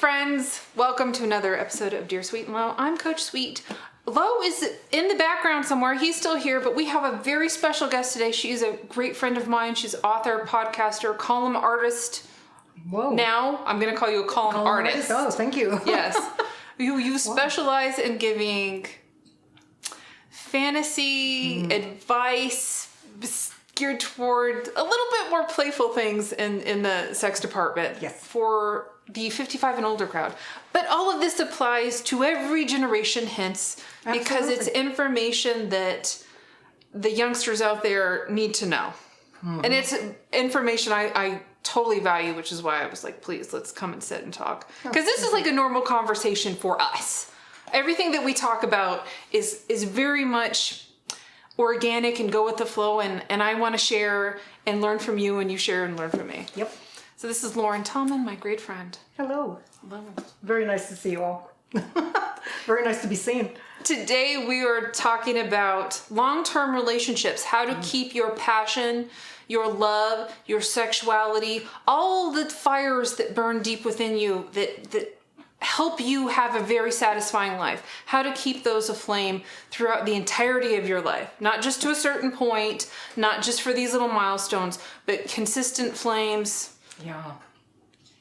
friends. Welcome to another episode of Dear Sweet and Low. I'm Coach Sweet. Low is in the background somewhere. He's still here, but we have a very special guest today. She's a great friend of mine. She's author, podcaster, column artist. Whoa. Now, I'm going to call you a column artist. Oh, thank you. Yes. You specialize in giving fantasy, advice, geared toward a little bit more playful things in the sex department. Yes. For the 55 and older crowd. But all of this applies to every generation, hence, because it's information that the youngsters out there need to know. Mm-hmm. And it's information I totally value, which is why I was like, please, let's come and sit and talk. Because this is like a normal conversation for us. Everything that we talk about is very much organic and go with the flow, and I want to share and learn from you, and you share and learn from me. Yep. So this is Lauren Tallman, my great friend. Hello. Hello. Very nice to see you all. Very nice to be seen. Today we are talking about long-term relationships, how to keep your passion, your love, your sexuality, all the fires that burn deep within you that help you have a very satisfying life. How to keep those aflame throughout the entirety of your life. Not just to a certain point, not just for these little milestones, but consistent flames. Yeah.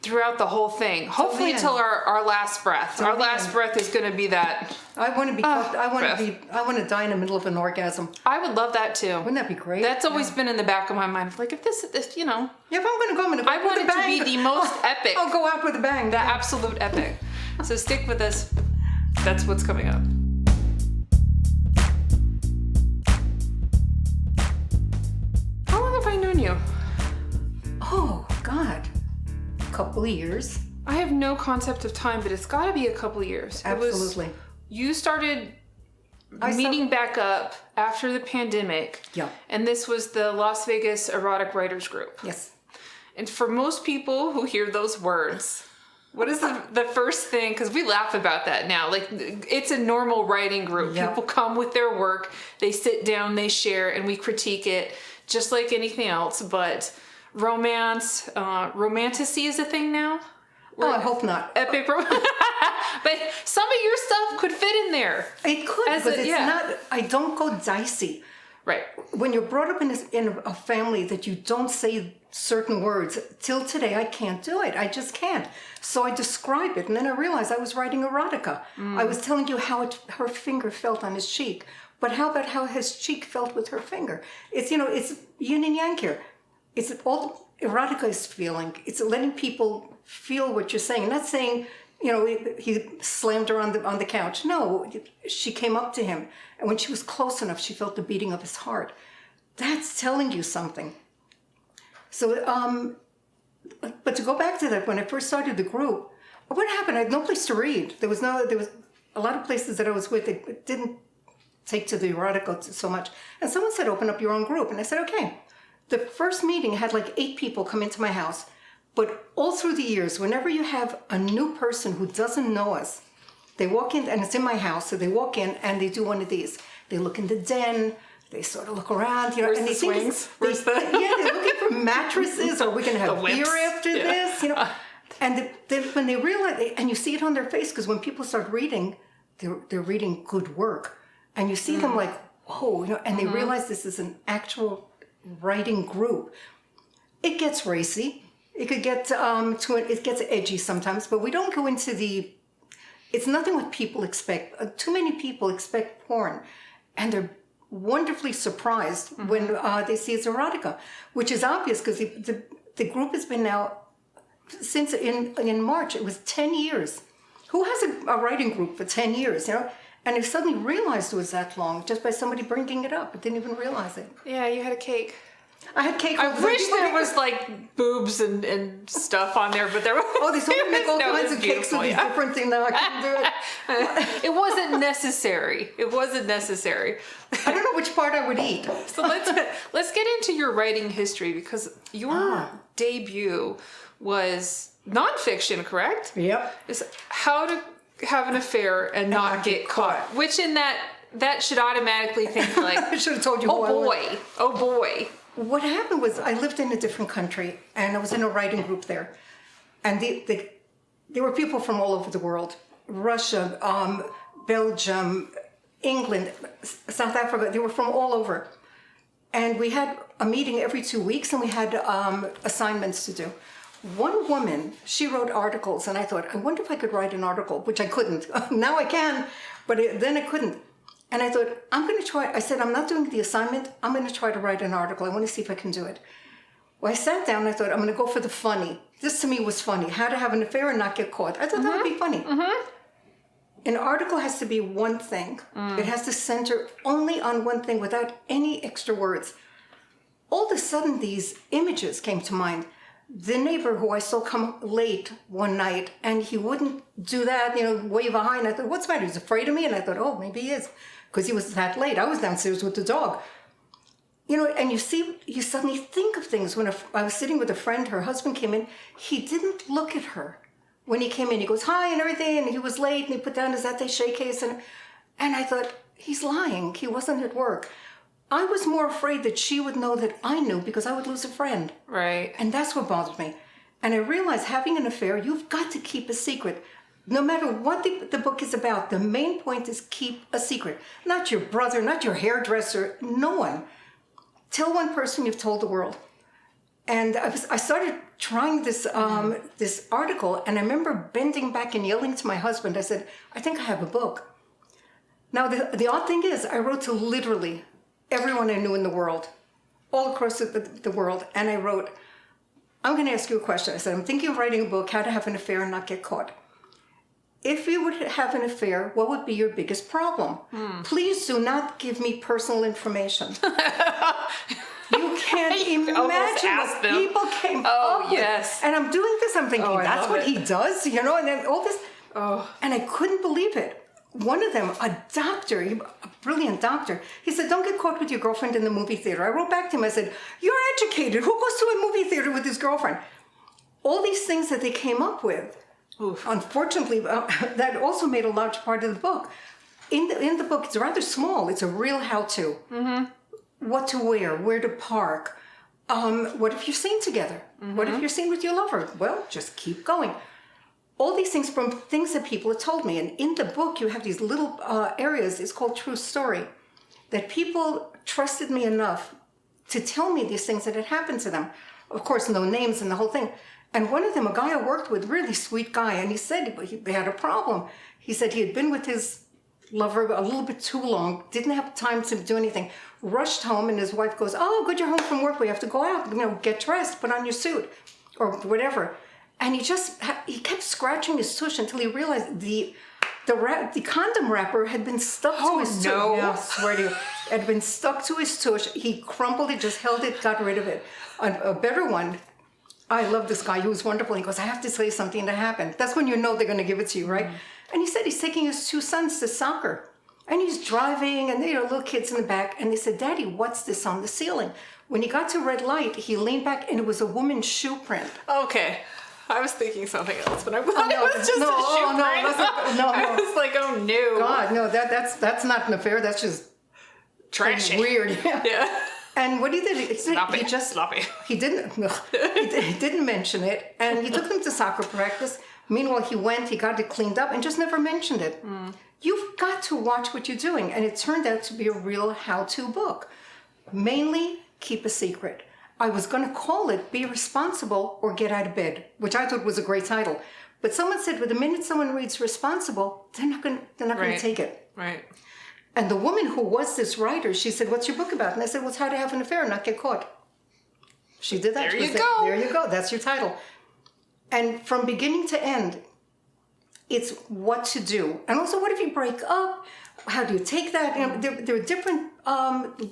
Throughout the whole thing. Hopefully till our last breath. Our last breath is going to be that. I want to be. I want to die in the middle of an orgasm. I would love that too. Wouldn't that be great? That's always been in the back of my mind. Like if this, you know. Yeah, if I'm going to go, I'm going to go I want it to be the most epic. I'll go out with a bang. The absolute epic. So stick with us. That's what's coming up. How long have I known you? Oh, God. A couple of years. I have no concept of time, but it's got to be a couple of years. Absolutely. You started meeting back up after the pandemic. Yeah. And this was the Las Vegas Erotic Writers Group. Yes. And for most people who hear those words, what is the first thing? Because we laugh about that now. Like, it's a normal writing group. Yep. People come with their work. They sit down, they share, and we critique it just like anything else. But romance, romantasy is a thing now. I hope not. Epic romance. But some of your stuff could fit in there. It could, but it's not. I don't go dicey. Right. When you're brought up in a family that you don't say certain words, till today I can't do it. I just can't. So I describe it, and then I realized I was writing erotica. I was telling you how her finger felt on his cheek, but how about how his cheek felt with her finger? It's it's yin and yang here. It's all erotica is feeling. It's letting people feel what you're saying. Not saying, he slammed her on the couch. No, she came up to him, and when she was close enough, she felt the beating of his heart. That's telling you something. So, but to go back to that, when I first started the group, what happened? I had no place to read. There was a lot of places that I was with that didn't take to the erotica so much. And someone said, open up your own group. And I said, okay. The first meeting had like 8 people come into my house. But all through the years, whenever you have a new person who doesn't know us, they walk in, and it's in my house, so they walk in and they do one of these. They look in the den, they sort of look around, Where's and the they swings? think they're looking for mattresses, or we're going to have beer after this, And then when they realize, and you see it on their face, because when people start reading, they're reading good work, and you see them like, whoa, and they realize this is an actual writing group. It gets racy. It could get it gets edgy sometimes, but we don't go into it's nothing what people expect. Too many people expect porn, and they're wonderfully surprised when they see it's erotica, which is obvious because the group has been now, since in March, it was 10 years. Who has a writing group for 10 years, And I suddenly realized it was that long just by somebody bringing it up. I didn't even realize it. Yeah, you had a cake. I had cake. I wish there was like boobs and stuff on there, but there was. Oh, they told me to make all kinds of cakes with these different things. Now I couldn't do it. It wasn't necessary. It wasn't necessary. I don't know which part I would eat. So let's get into your writing history, because your debut was nonfiction, correct? Yep. It's how to have an affair and not get caught. Which in that should automatically think like, I should have told you. Oh boy. What happened was I lived in a different country, and I was in a writing group there, and the there were people from all over the world. Russia, Belgium, England, South Africa. They were from all over. And we had a meeting every 2 weeks, and we had assignments to do. One woman, she wrote articles, and I thought, I wonder if I could write an article, which I couldn't. Now I can, but then I couldn't. And I thought, I'm going to try. I said, I'm not doing the assignment. I'm going to try to write an article. I want to see if I can do it. Well, I sat down and I thought, I'm going to go for the funny. This to me was funny. How to have an affair and not get caught. I thought that would be funny. An article has to be one thing. It has to center only on one thing without any extra words. All of a sudden, these images came to mind. The neighbor who I saw come late one night, and he wouldn't do that, wave a hi. And I thought, what's the matter? He's afraid of me? And I thought, oh, maybe he is, because he was that late. I was downstairs with the dog. And you suddenly think of things. When I was sitting with a friend, her husband came in, he didn't look at her. When he came in, he goes, hi, and everything, and he was late, and he put down his attaché case, and I thought, he's lying. He wasn't at work. I was more afraid that she would know that I knew, because I would lose a friend. Right. And that's what bothered me. And I realized having an affair, you've got to keep a secret. No matter what the book is about, the main point is keep a secret. Not your brother, not your hairdresser, no one. Tell one person you've told the world. And I started trying this this article, and I remember bending back and yelling to my husband. I said, I think I have a book. Now, the odd thing is, I wrote to literally everyone I knew in the world, all across the world. And I wrote, I'm going to ask you a question. I said, I'm thinking of writing a book, How to Have an Affair and Not Get Caught. If you would have an affair, what would be your biggest problem? Please do not give me personal information. You can't imagine what people came up with. And I'm doing this, I'm thinking, that's what he does, and then all this. And I couldn't believe it. One of them, a doctor, a brilliant doctor, he said, don't get caught with your girlfriend in the movie theater. I wrote back to him, I said, you're educated. Who goes to a movie theater with his girlfriend? All these things that they came up with. Oof. Unfortunately, that also made a large part of the book. In the book, it's rather small. It's a real how-to. What to wear, where to park. What if you're seen together? What if you're seen with your lover? Well, just keep going. All these things from things that people have told me. And in the book, you have these little areas. It's called True Story. That people trusted me enough to tell me these things that had happened to them. Of course, no names and the whole thing. And one of them, a guy I worked with, really sweet guy, and he said they had a problem. He said he had been with his lover a little bit too long, didn't have time to do anything, rushed home, and his wife goes, oh, good, you're home from work, we have to go out, get dressed, put on your suit, or whatever. And he kept scratching his tush until he realized the condom wrapper had been stuck to his tush. Yeah, I swear to you. It had been stuck to his tush. He crumpled it, just held it, got rid of it. A better one, I love this guy. He was wonderful. He goes, I have to tell you something that happened. That's when you know they're going to give it to you, right? And he said he's taking his 2 sons to soccer. And he's driving, and little kids in the back. And they said, Daddy, what's this on the ceiling? When he got to red light, he leaned back, and it was a woman's shoe print. Okay. I was thinking something else, but I thought it was just a shoe print. No. I was like, oh, no. God, no, that's not an affair. That's just trashy. Weird. Yeah. And what he did, Sloppy. He didn't mention it, and he took them to soccer practice. Meanwhile, he went, he got it cleaned up, and just never mentioned it. You've got to watch what you're doing, and it turned out to be a real how-to book. Mainly, keep a secret. I was going to call it Be Responsible or Get Out of Bed, which I thought was a great title. But someone said, well, the minute someone reads responsible, they're not going to take it. Right. And the woman who was this writer, she said, what's your book about? And I said, well, it's How to Have an Affair and Not Get Caught. She did that. There you go. There you go. That's your title. And from beginning to end, it's what to do. And also, what if you break up? How do you take that? There are different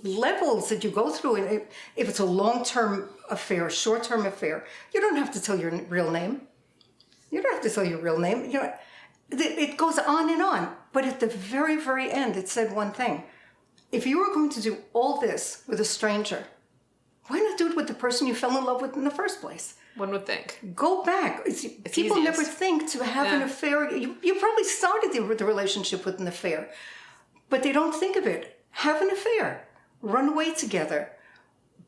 levels that you go through. And if it's a long-term affair, short-term affair, you don't have to tell your real name. You don't have to tell your real name. It goes on and on. But at the very, very end, it said one thing. If you were going to do all this with a stranger, why not do it with the person you fell in love with in the first place? One would think. Go back. People easiest. never think to have an affair. You probably started the relationship with an affair, but they don't think of it. Have an affair. Run away together.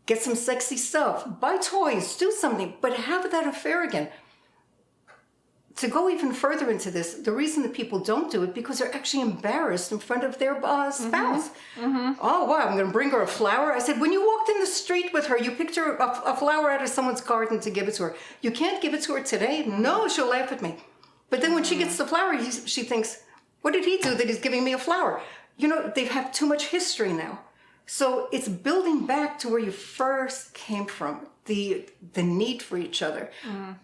Get some sexy stuff. Buy toys. Do something. But have that affair again. to go even further into this, the reason that people don't do it because they're actually embarrassed in front of their spouse. Oh, wow, I'm going to bring her a flower. I said, when you walked in the street with her, you picked her a flower out of someone's garden to give it to her. You can't give it to her today? No, she'll laugh at me. But then when she gets the flower, she thinks, what did he do that he's giving me a flower? You know, they have too much history now. So it's building back to where you first came from, the need for each other.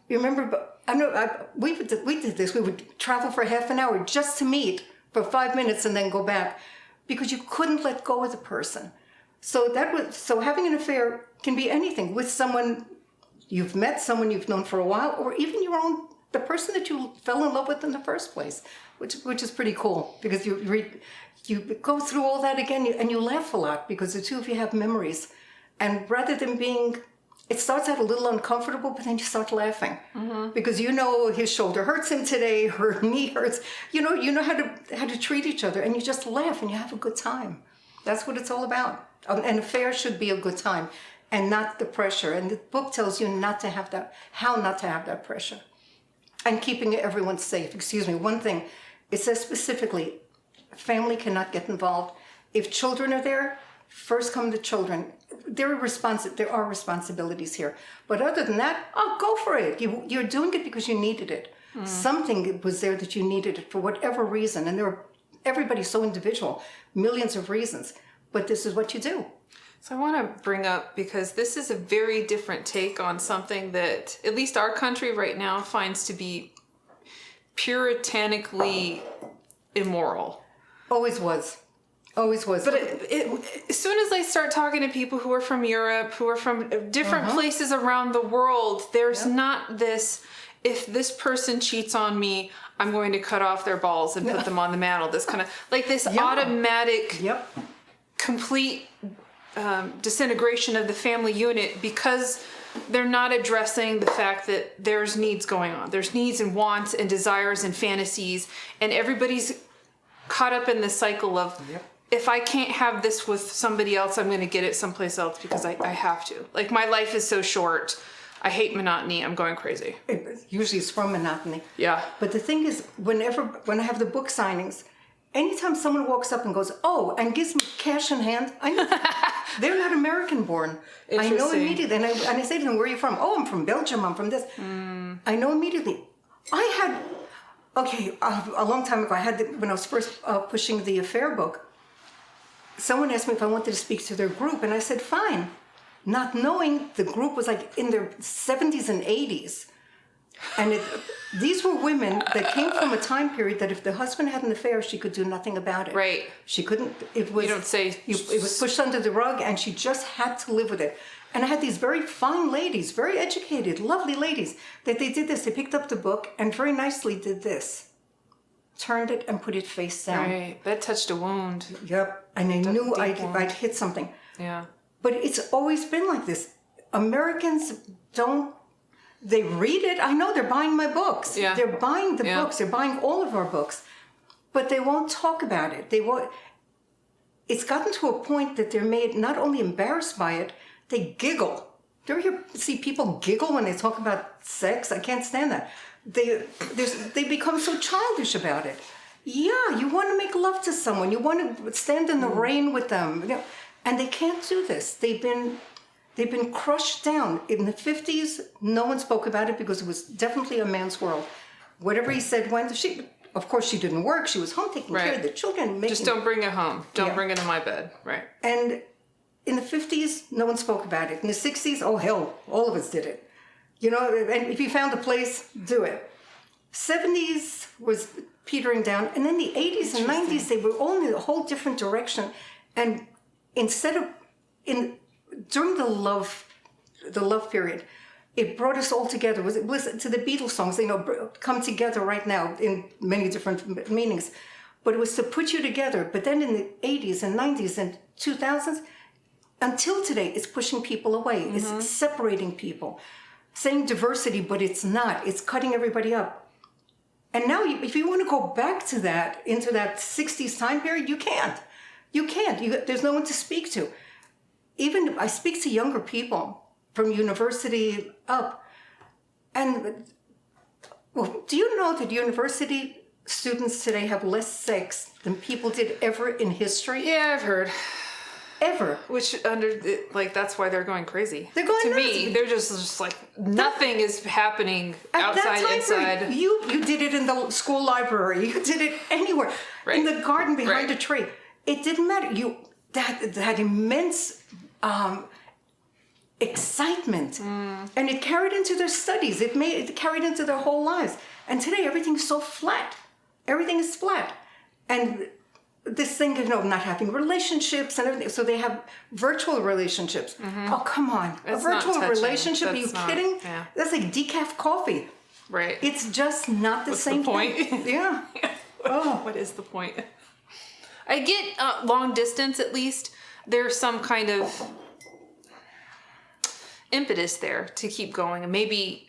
You remember, we did this. We would travel for half an hour just to meet for 5 minutes and then go back because you couldn't let go of the person. So having an affair can be anything with someone you've met, someone you've known for a while, or even the person that you fell in love with in the first place, which is pretty cool because you go through all that again and you laugh a lot because the two of you have memories. And rather than it starts out a little uncomfortable, but then you start laughing because you know his shoulder hurts him today, her knee hurts. You know how to treat each other, and you just laugh and you have a good time. That's what it's all about. An affair should be a good time, and not the pressure. And the book tells you how not to have that pressure, and keeping everyone safe. Excuse me. One thing, it says specifically, family cannot get involved. If children are there, first come the children. There are responsibilities here. But other than that, go for it. You're doing it because you needed it. Something was there that you needed it for whatever reason. And everybody's so individual, millions of reasons. But this is what you do. So I want to bring up, because this is a very different take on something that at least our country right now finds to be puritanically immoral. Always was. But as soon as I start talking to people who are from Europe, who are from different places around the world, there's not this, if this person cheats on me, I'm going to cut off their balls and put them on the mantle. This kind of, like this automatic, complete disintegration of the family unit because they're not addressing the fact that there's needs going on. There's needs and wants and desires and fantasies, and everybody's caught up in this cycle of, if I can't have this with somebody else, I'm going to get it someplace else because I have to. Like, my life is so short. I hate monotony. I'm going crazy. Usually it's from monotony. Yeah. But the thing is, when I have the book signings, anytime someone walks up and goes, and gives me cash in hand, I know they're not American born. I know immediately. And I say to them, where are you from? Oh, I'm from Belgium. I'm from this. I know immediately. A long time ago, when I was first pushing the affair book, someone asked me if I wanted to speak to their group, and I said, fine. Not knowing the group was like in their 70s and 80s. And these were women that came from a time period that if the husband had an affair, she could do nothing about it. Right. She couldn't, it was pushed under the rug, and she just had to live with it. And I had these very fine ladies, very educated, lovely ladies, that they did this. They picked up the book and very nicely did this. Turned it and put it face down. Right. That touched a wound. Yep. And I knew I'd hit something. Yeah. But it's always been like this. Americans they read it. I know they're buying my books. Yeah. They're buying the books. They're buying all of our books. But they won't talk about it. It's gotten to a point that they're made not only embarrassed by it, they giggle. Do you ever see people giggle when they talk about sex? I can't stand that. They become so childish about it. Yeah, you want to make love to someone. You want to stand in the rain with them. And they can't do this. They've been crushed down. In the 50s, no one spoke about it because it was definitely a man's world. Whatever he said went. Of course, she didn't work. She was home taking care of the children. Just don't bring it home. Don't bring it in my bed. Right. And in the 50s, no one spoke about it. In the 60s, oh hell, all of us did it. And if you found a place, do it. 70s was petering down. And then the 80s and 90s, they were all in a whole different direction. And during the love period, it brought us all together. It was to the Beatles songs, come together right now in many different meanings. But it was to put you together. But then in the 80s and 90s and 2000s, until today, it's pushing people away. It's separating people. Saying diversity, but it's not. It's cutting everybody up. And now, if you want to go back to that, into that 60s time period, you can't. You can't. There's no one to speak to. Even I speak to younger people from university up, and Well, do you know that university students today have less sex than people did ever in history? Yeah, I've heard. Ever. Which that's why they're going crazy. They're going to nuts. me. They're just like nothing is happening At outside, that time inside. period, you did it in the school library. You did it anywhere. Right. In the garden behind Right. a tree. It didn't matter. That immense excitement, and it carried into their studies. It carried into their whole lives. And today everything's so flat. Everything is flat, and this thing of not having relationships and everything. So they have virtual relationships. Oh, come on. It's a virtual not touching. relationship? Are you That's not- kidding? yeah. That's like decaf coffee. Right. It's just not the What's same the point? thing. Yeah. Oh. What is the point? I get long distance at least. There's some kind of impetus there to keep going, and maybe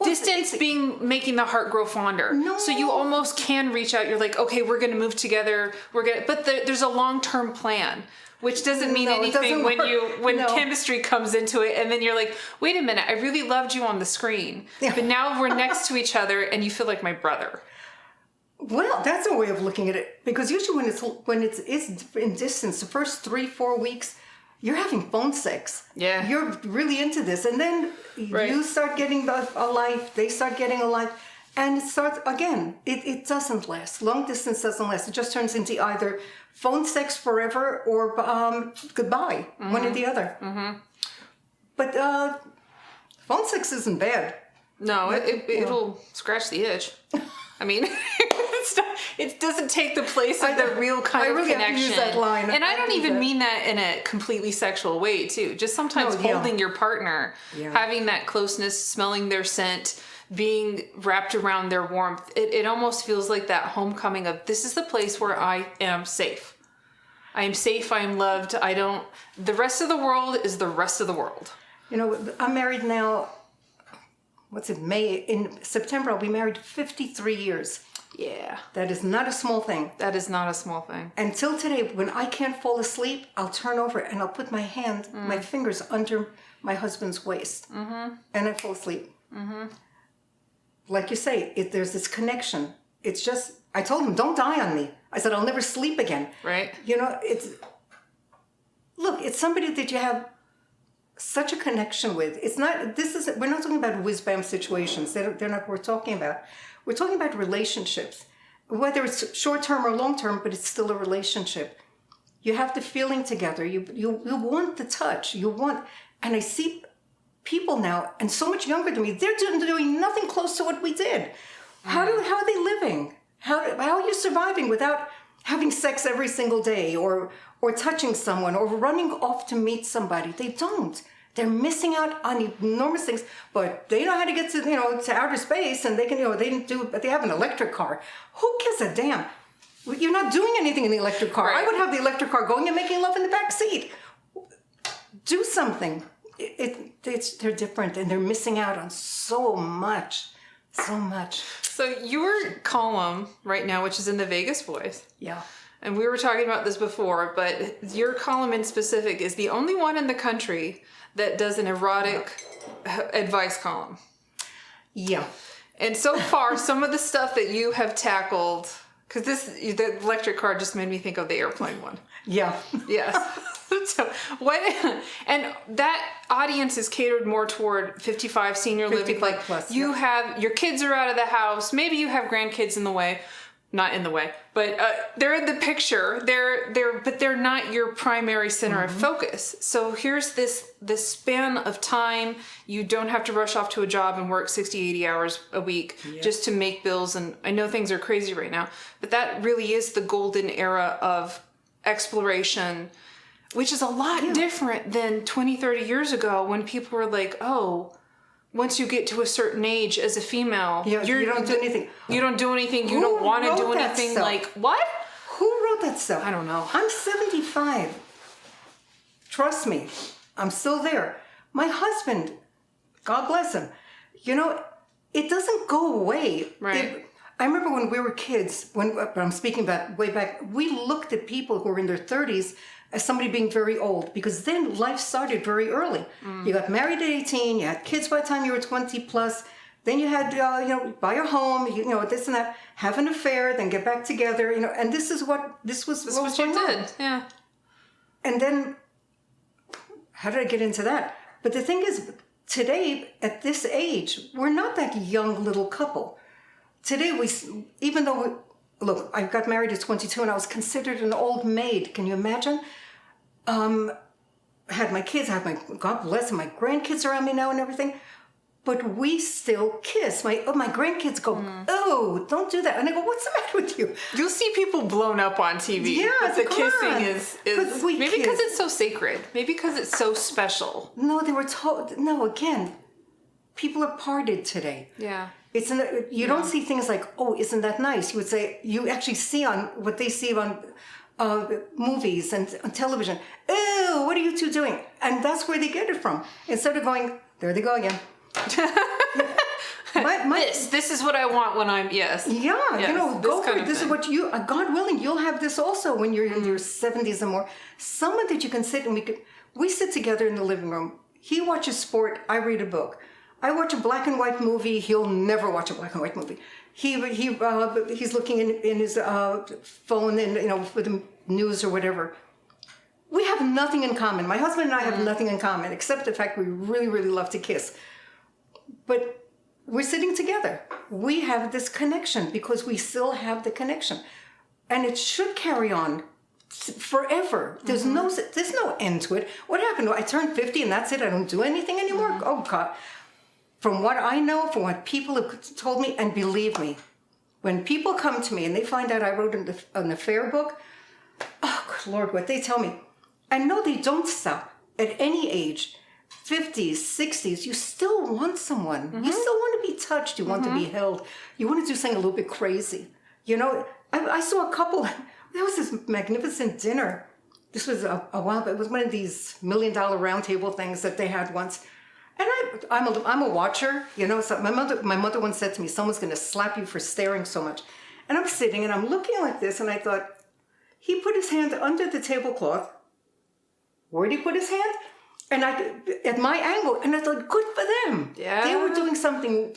distance making the heart grow fonder. No. So you almost can reach out. You're like, okay, we're going to move together. But there's a long-term plan, which doesn't mean No, it anything doesn't when No. chemistry comes into it, and then you're like, wait a minute, I really loved you on the screen, Yeah. but now we're next to each other, and you feel like my brother. Well, that's a way of looking at it. Because usually when it's in distance, the first 3-4 weeks, you're having phone sex. Yeah. You're really into this. And then Right. you start getting a life, they start getting a life. And it starts, again, it doesn't last. Long distance doesn't last. It just turns into either phone sex forever or goodbye, one or the other. Mm-hmm. But phone sex isn't bad. No, it'll scratch the itch. I mean, it doesn't take the place of the real kind of really connection. have to use that line. And I don't use even that. mean that in a completely sexual way, too. Just sometimes No, yeah. holding your partner, Yeah. having that closeness, smelling their scent, being wrapped around their warmth. It almost feels like that homecoming of, this is the place where I am safe. I am safe. I am loved. The rest of the world is the rest of the world. You know, I'm married now. In September, I'll be married 53 years. Yeah. That is not a small thing. That is not a small thing. Until today, when I can't fall asleep, I'll turn over and I'll put my fingers under my husband's waist. Mm-hmm. And I fall asleep. Mm-hmm. Like you say, there's this connection. It's just, I told him, don't die on me. I said, I'll never sleep again. Right. You know, it's somebody that you have such a connection with. We're not talking about whiz-bam situations. They're not what we're talking about. We're talking about relationships. Whether it's short-term or long-term, but it's still a relationship. You have the feeling together. You want the touch. And I see people now, and so much younger than me, they're doing nothing close to what we did. How are they living? How are you surviving without having sex every single day or touching someone or running off to meet somebody? They don't. They're missing out on enormous things, but they know how to get to outer space, and they have an electric car. Who gives a damn? You're not doing anything in the electric car. Right. I would have the electric car going and making love in the back seat. Do something. They're different, and they're missing out on so much. So much. So your column right now, which is in the Vegas Voice, Yeah. and we were talking about this before, but your column in specific is the only one in the country that does an erotic advice column. Yeah. And so far, some of the stuff that you have tackled, because the electric car just made me think of the airplane one. Yeah. Yes. So and that audience is catered more toward 55 senior living. 55 Like plus, you yeah. have, your kids are out of the house. Maybe you have grandkids in the way. Not in the way, but they're in the picture. But they're not your primary center of focus. So here's this span of time. You don't have to rush off to a job and work 60, 80 hours a week just to make bills. And I know things are crazy right now, but that really is the golden era of exploration, which is a lot different than 20, 30 years ago when people were like, oh, once you get to a certain age as a female, you don't do anything. You don't do anything. You Who don't want to wrote do that anything. stuff? Like, what? Who wrote that stuff? I don't know. I'm 75. Trust me, I'm still there. My husband, God bless him, it doesn't go away. Right. I remember when we were kids, but I'm speaking about way back, we looked at people who were in their 30s as somebody being very old, because then life started very early. You got married at 18, you had kids by the time you were 20 plus, Then you had, buy a home, this and that, have an affair, then get back together, and this was what you did. Yeah. And then, how did I get into that? But the thing is, today, at this age, we're not that young little couple. Today, look, I got married at 22 and I was considered an old maid. Can you imagine? Had my kids, God bless them, my grandkids around me now and everything. But we still kiss. My grandkids go, oh, don't do that. And I go, what's the matter with you? You'll see people blown up on TV. Yeah, the kissing is maybe kiss. because it's so sacred. Maybe because it's so special. No, they were told. No, again, people are parted today. Yeah. You don't see things like, oh, isn't that nice? You would say, you actually see on what they see on movies and on television. Oh, what are you two doing? And that's where they get it from. Instead of going, there they go again. This is what I want when I'm yes, go for it. This is what you, God willing, you'll have this also when you're in your 70s and more. Someone that you can sit and we sit together in the living room. He watches sport, I read a book. I watch a black and white movie. He'll never watch a black and white movie. He's looking in his phone and for the news or whatever. We have nothing in common. My husband and I have nothing in common except the fact we really, really love to kiss. But we're sitting together. We have this connection because we still have the connection. And it should carry on forever. There's no end to it. What happened? I turned 50 and that's it. I don't do anything anymore. Oh, God. From what I know, from what people have told me, and believe me, when people come to me and they find out I wrote an affair book, oh, good Lord, what they tell me. And no, they don't stop. At any age, 50s, 60s, you still want someone. You still want to be touched. You want to be held. You want to do something a little bit crazy. I saw a couple, there was this magnificent dinner. This was a while, but it was one of these $1 million round table things that they had once. And I'm a watcher, so my mother once said to me, someone's going to slap you for staring so much. And I'm sitting and I'm looking like this and I thought, he put his hand under the tablecloth. Where'd he put his hand? And at my angle, and I thought, good for them. Yeah. They were doing something,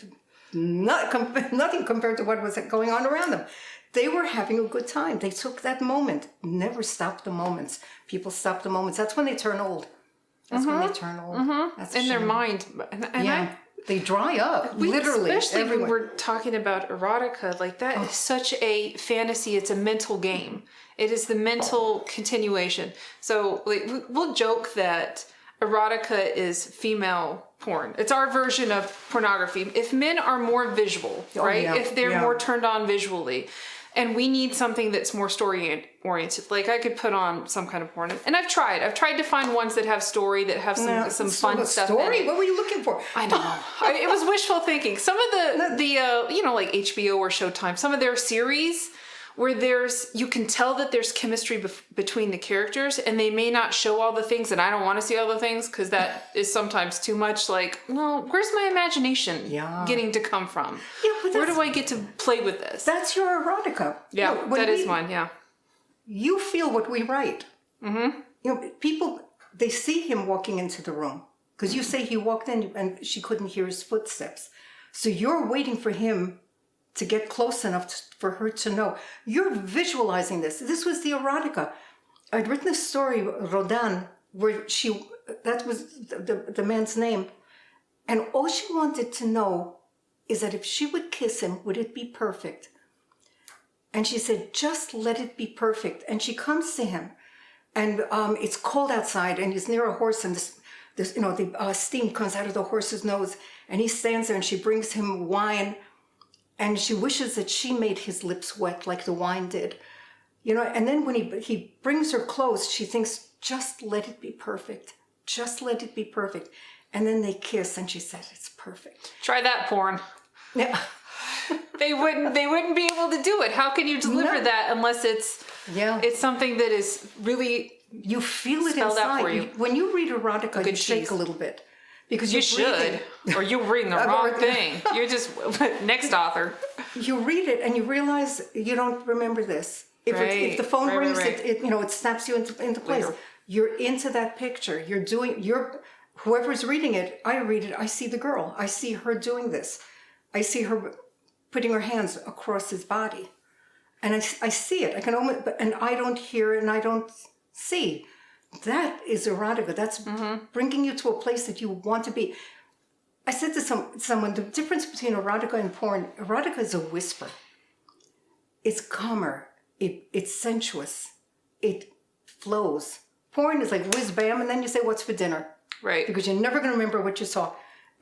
nothing compared to what was going on around them. They were having a good time. They took that moment. Never stop the moments. People stop the moments. That's when they turn old. That's when they turn old. That's in their mind. And they dry up, literally. Especially everywhere. when we're talking about erotica, like that is such a fantasy. It's a mental game. It is the mental continuation. So we'll joke that erotica is female porn. It's our version of pornography. If men are more visual, right? Yeah, if they're more turned on visually, and we need something that's more story oriented. Like I could put on some kind of porn, and I've tried to find ones that have story, that have some fun stuff. Story? In it. What were you looking for? I know. It was wishful thinking. Some of the like HBO or Showtime, some of their series where you can tell that there's chemistry between the characters, and they may not show all the things, and I don't want to see all the things because that is sometimes too much. Like, well, where's my imagination getting to come from? Yeah, but where do I get to play with this? That's your erotica. Yeah, that is mine. Yeah, you feel what we write. People, they see him walking into the room because you say he walked in and she couldn't hear his footsteps, so you're waiting for him to get close enough for her to know. You're visualizing this. This was the erotica. I'd written a story, Rodan, where that was the man's name. And all she wanted to know is that if she would kiss him, would it be perfect? And she said, just let it be perfect. And she comes to him and it's cold outside and he's near a horse and the steam comes out of the horse's nose and he stands there and she brings him wine. And she wishes that she made his lips wet like the wine did. And then when he brings her close, she thinks, just let it be perfect. Just let it be perfect. And then they kiss and she said, it's perfect. Try that porn. Yeah. They wouldn't be able to do it. How can you deliver that unless it's something that is really you feel it spelled inside. Out for you. When you read erotica, you shake a little bit. Because you should, or you're reading the wrong thing. You're just, next author. You read it and you realize you don't remember this. If the phone rings, it snaps you into place. Later. You're into that picture. Whoever's reading it, I read it, I see the girl. I see her doing this. I see her putting her hands across his body. And I see it. I can almost, and I don't hear it and I don't see. That is erotica. That's bringing you to a place that you want to be. I said to someone, the difference between erotica and porn, erotica is a whisper. It's calmer. It's sensuous. It flows. Porn is like whiz bam, and then you say, what's for dinner? Right. Because you're never going to remember what you saw.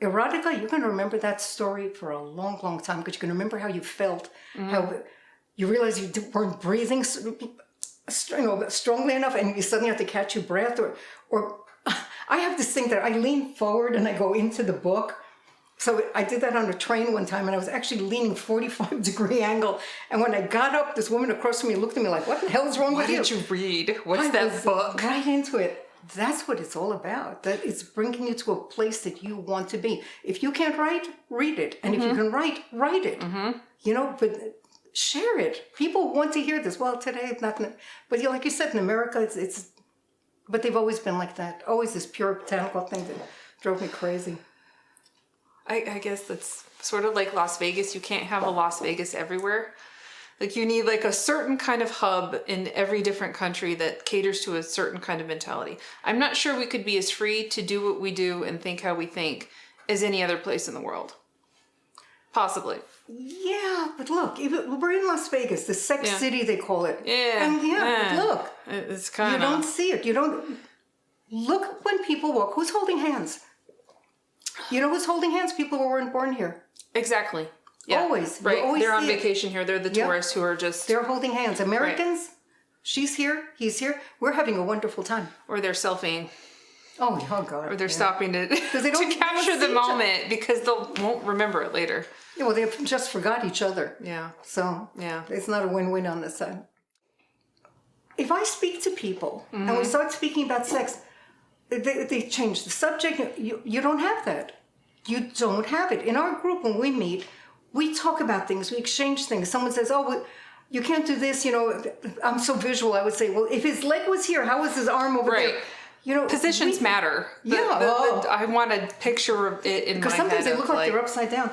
Erotica, you're going to remember that story for a long, long time because you're going to remember how you felt, how you realize you weren't breathing strongly enough, and you suddenly have to catch your breath. Or I have this thing that I lean forward and I go into the book. So I did that on a train one time, and I was actually leaning 45-degree angle. And when I got up, this woman across from me looked at me like, what the hell is wrong with you? What did you read? What's that book? Right into it. That's what it's all about. That it's bringing you to a place that you want to be. If you can't write, read it. And if you can write it. You know, but share it. People want to hear this. Well, today it's not. But like you said, in America, it's. But they've always been like that. Always this puritanical thing that drove me crazy. I guess that's sort of like Las Vegas. You can't have a Las Vegas everywhere. Like you need like a certain kind of hub in every different country that caters to a certain kind of mentality. I'm not sure we could be as free to do what we do and think how we think as any other place in the world. Possibly. Yeah, but look, we're in Las Vegas, the sex city they call it. Yeah. And but look, it's kind of. You don't see it. You don't look when people walk. Who's holding hands? You know who's holding hands? People who weren't born here. Exactly. Yeah. Always. Right. Always they're on vacation here. They're the tourists who are just. They're holding hands. Americans, she's here, he's here. We're having a wonderful time. Or they're selfieing. Oh God. Or they're stopping to, they don't to capture the moment because they won't remember it later. Yeah, well, they just forgot each other. Yeah. So it's not a win-win on this side. If I speak to people and we start speaking about sex, they change the subject. You don't have that. You don't have it. In our group, when we meet, we talk about things. We exchange things. Someone says, oh, you can't do this. You know, I'm so visual. I would say, well, if his leg was here, how was his arm over there? You know, positions matter. I want a picture of it in my head. Because sometimes they look like they're upside down.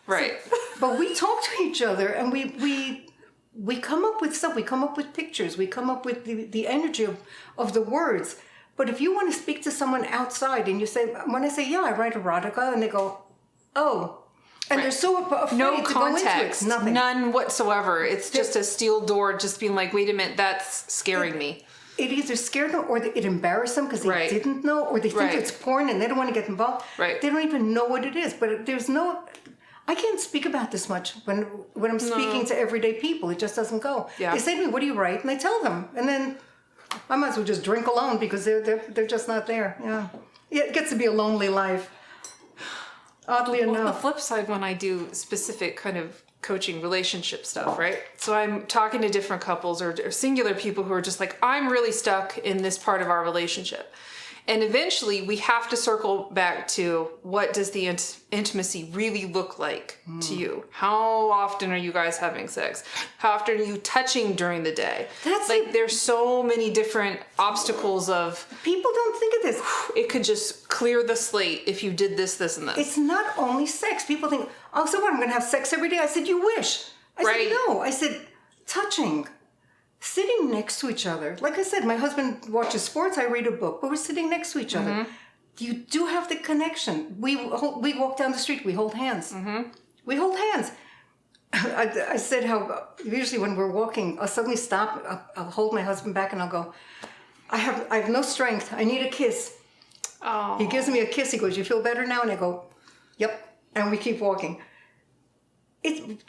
Right. So, but we talk to each other and we come up with stuff. We come up with pictures. We come up with the energy of the words. But if you want to speak to someone outside and you say, when I say, yeah, I write erotica, and they go, oh. And they're so afraid no to context, go into it. Nothing. None whatsoever. It's just a steel door just being like, wait a minute, that's scaring me. It either scared them or it embarrassed them because they didn't know, or they think it's porn and they don't want to get involved. Right. They don't even know what it is. But there's no... I can't speak about this much when I'm speaking to everyday people. It just doesn't go. Yeah. They say to me, what do you write? And I tell them. And then I might as well just drink alone because they're just not there. Yeah. It gets to be a lonely life. Oddly enough. On the flip side, when I do specific kind of coaching relationship stuff, right? So I'm talking to different couples or singular people who are just like, I'm really stuck in this part of our relationship. And eventually we have to circle back to what does the intimacy really look like to you? How often are you guys having sex? How often are you touching during the day? That's like there's so many different obstacles of... People don't think of this. It could just clear the slate if you did this, this, and this. It's not only sex. People think, oh, so what, I'm going to have sex every day? I said, you wish. I said, no. I said, touching. Sitting next to each other. Like I said, my husband watches sports, I read a book, but we're sitting next to each other. You do have the connection. We walk down the street, we hold hands. We hold hands. I said how usually when we're walking, I'll suddenly stop, I'll hold my husband back and I'll go, I have no strength, I need a kiss. Oh. He gives me a kiss, he goes, you feel better now? And I go, yep. And we keep walking.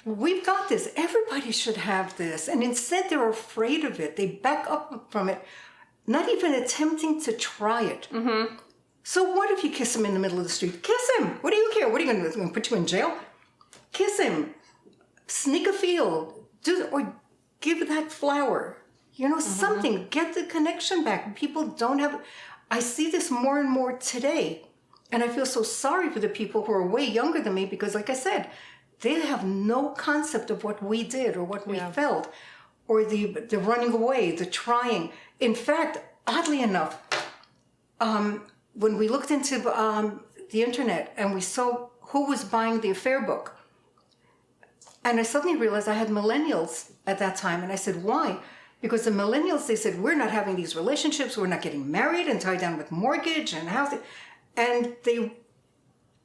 We've got this. Everybody should have this. And instead they're afraid of it. They back up from it, not even attempting to try it. So what if you kiss him in the middle of the street? Kiss him. What do you care? What are you going to do? Going to put you in jail? Kiss him. Sneak a feel. Or give that flower. You know, something. Get the connection back. People don't have... I see this more and more today. And I feel so sorry for the people who are way younger than me because, like I said... They have no concept of what we did or what we felt or the running away, the trying. In fact, oddly enough, when we looked into the internet and we saw who was buying the affair book, And I suddenly realized I had millennials at that time. And I said, why? Because the millennials, they said, we're not having these relationships. We're not getting married and tied down with mortgage and housing. And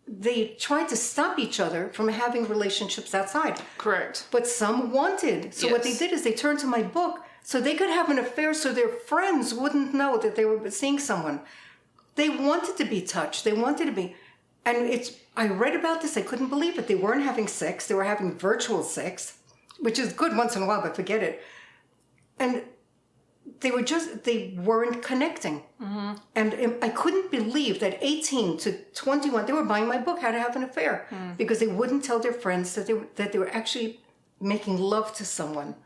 they tried to stop each other from having relationships outside. Correct. But some wanted. So what they did is they turned to my book so they could have an affair so their friends wouldn't know that they were seeing someone. They wanted to be touched. They wanted to be. And I read about this. I couldn't believe it. They weren't having sex. They were having virtual sex, which is good once in a while, but forget it. And they weren't connecting. Mm-hmm. And I couldn't believe that 18 to 21, they were buying my book, How to Have an Affair, because they wouldn't tell their friends that they were actually making love to someone.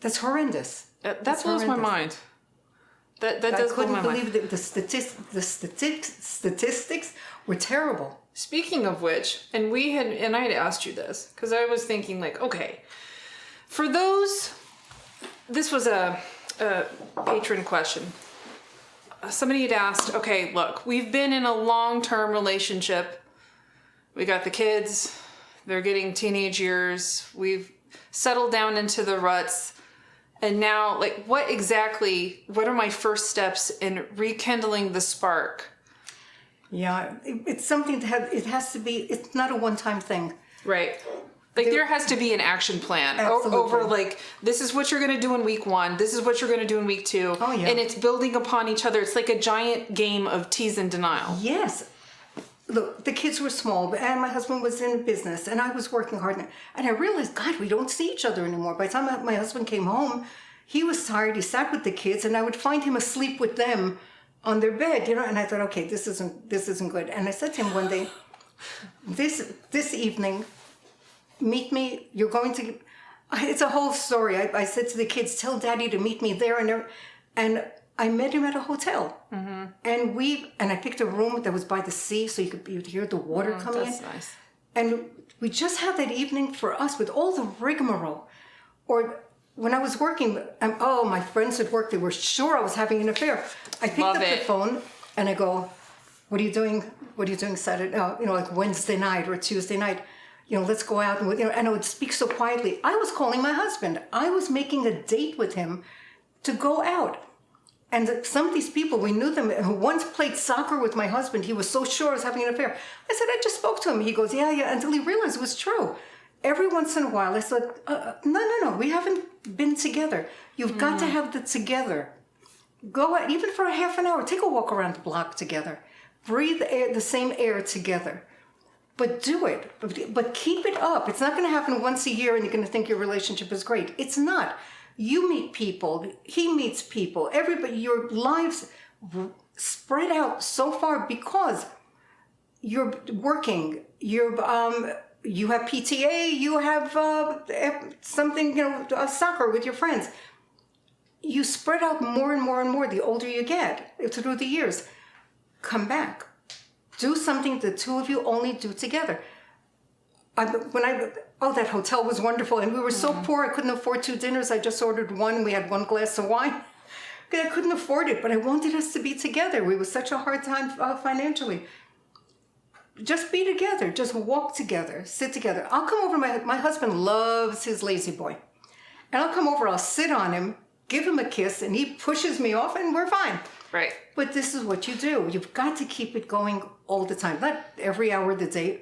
That's horrendous. That blows my mind. That does blow my mind. I couldn't believe that the statistics were terrible. Speaking of which, I had asked you this, because I was thinking like, okay, for those, this was a patron question. Somebody had asked, okay, look, we've been in a long-term relationship. We got the kids. They're getting teenage years. We've settled down into the ruts. And now, like, what are my first steps in rekindling the spark? Yeah, it's something it's not a one-time thing. Right. Like, there has to be an action plan over, like, this is what you're going to do in week 1. This is what you're going to do in week 2. Oh, yeah. And it's building upon each other. It's like a giant game of tease and denial. Yes. Look, the kids were small, and my husband was in business, and I was working hard. And I realized, God, we don't see each other anymore. By the time my husband came home, he was tired. He sat with the kids, and I would find him asleep with them on their bed, and I thought, okay, this isn't good. And I said to him one day, this evening, meet me. You're going to. It's a whole story. I said to the kids, tell Daddy to meet me there and there, and I met him at a hotel, and I picked a room that was by the sea, so you'd hear the water coming in. That's nice. And we just had that evening for us with all the rigmarole. Or when I was working, my friends at work, they were sure I was having an affair. I picked up the phone and I go, "What are you doing? What are you doing Saturday? Like Wednesday night or Tuesday night? Let's go out." And I would speak so quietly. I was calling my husband. I was making a date with him to go out. And some of these people, we knew them, who once played soccer with my husband. He was so sure I was having an affair. I said, I just spoke to him. He goes, yeah, until he realized it was true. Every once in a while, I said, no, we haven't been together. You've got to have the together. Go out, even for a half an hour. Take a walk around the block together. Breathe the same air together. But do it. But keep it up. It's not going to happen once a year and you're going to think your relationship is great. It's not. You meet people, he meets people, everybody, your lives spread out so far because you're working, you have PTA, you have something, soccer with your friends. You spread out more and more and more the older you get through the years. Come back. Do something the two of you only do together. That hotel was wonderful. And we were so poor, I couldn't afford 2 dinners. I just ordered one. We had 1 glass of wine. I couldn't afford it, but I wanted us to be together. We were such a hard time financially. Just be together. Just walk together. Sit together. I'll come over. My husband loves his lazy boy. And I'll come over. I'll sit on him, give him a kiss, and he pushes me off, and we're fine. Right. But this is what you do. You've got to keep it going all the time. Not every hour of the day.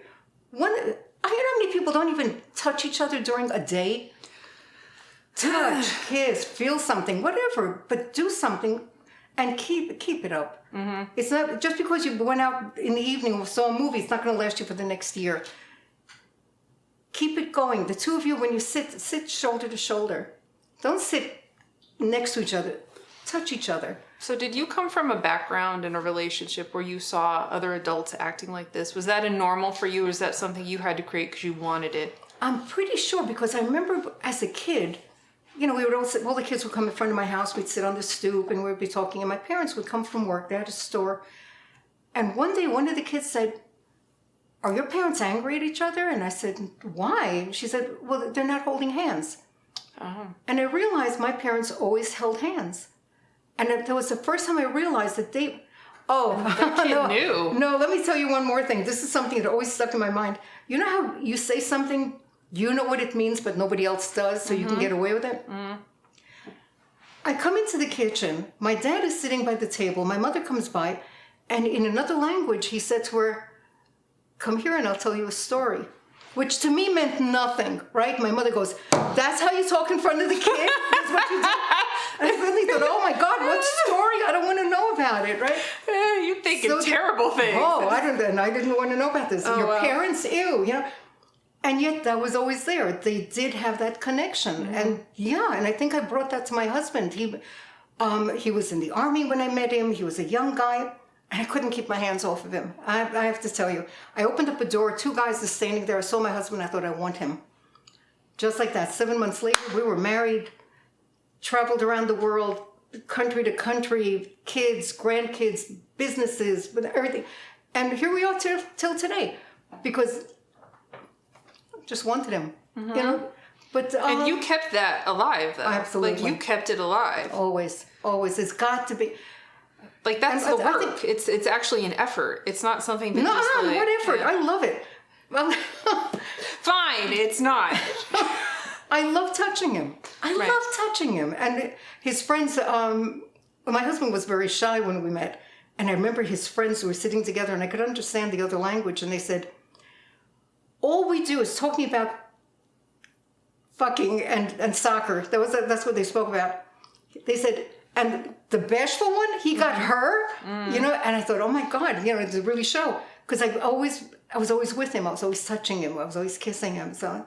I know how many people don't even touch each other during a day. Touch, kiss, feel something, whatever, but do something and keep it up. Mm-hmm. It's not just because you went out in the evening or saw a movie, it's not going to last you for the next year. Keep it going. The two of you, when you sit shoulder to shoulder. Don't sit next to each other. Touch each other. So did you come from a background in a relationship where you saw other adults acting like this? Was that a normal for you, or is that something you had to create because you wanted it? I'm pretty sure, because I remember as a kid, we would all the kids would come in front of my house, we'd sit on the stoop and we'd be talking, and my parents would come from work, they had a store. And one day, one of the kids said, "Are your parents angry at each other?" And I said, "Why?" And she said, "Well, they're not holding hands." Uh-huh. And I realized my parents always held hands. And that was the first time I realized that that kid knew. No, let me tell you one more thing. This is something that always stuck in my mind. You know how you say something You know what it means, but nobody else does, so you can get away with it. I come into the kitchen. My dad is sitting by the table. My mother comes by, and in another language, he said to her, "Come here and I'll tell you a story." Which to me meant nothing, right? My mother goes, "That's how you talk in front of the kid? That's what you do?" And I really thought, oh my God, what story? I don't want to know about it, right? You're thinking terrible things. Oh, I didn't want to know about this. Your parents, ew, you know. And yet that was always there. They did have that connection. And and I think I brought that to my husband. He was in the army when I met him. He was a young guy. And I couldn't keep my hands off of him. I have to tell you. I opened up a door. 2 guys are standing there. I saw my husband. I thought, I want him. Just like that. 7 months later, we were married, traveled around the world, country to country, kids, grandkids, businesses, with everything. And here we are till today. Because I just wanted him, you know. But and you kept that alive, though. Absolutely. Like, you kept it alive. Always. It's got to be. Like, that's the work. It's actually an effort. It's not something that what effort? Yeah. I love it. Well, fine, it's not. I love touching him. I love touching him. And his friends, my husband was very shy when we met. And I remember his friends were sitting together and I could understand the other language. And they said, all we do is talking about fucking and soccer. That's what they spoke about. They said, and the bashful one, he got her, you know, and I thought, oh my God, you know, to really show. Because I was always with him. I was always touching him. I was always kissing him. So,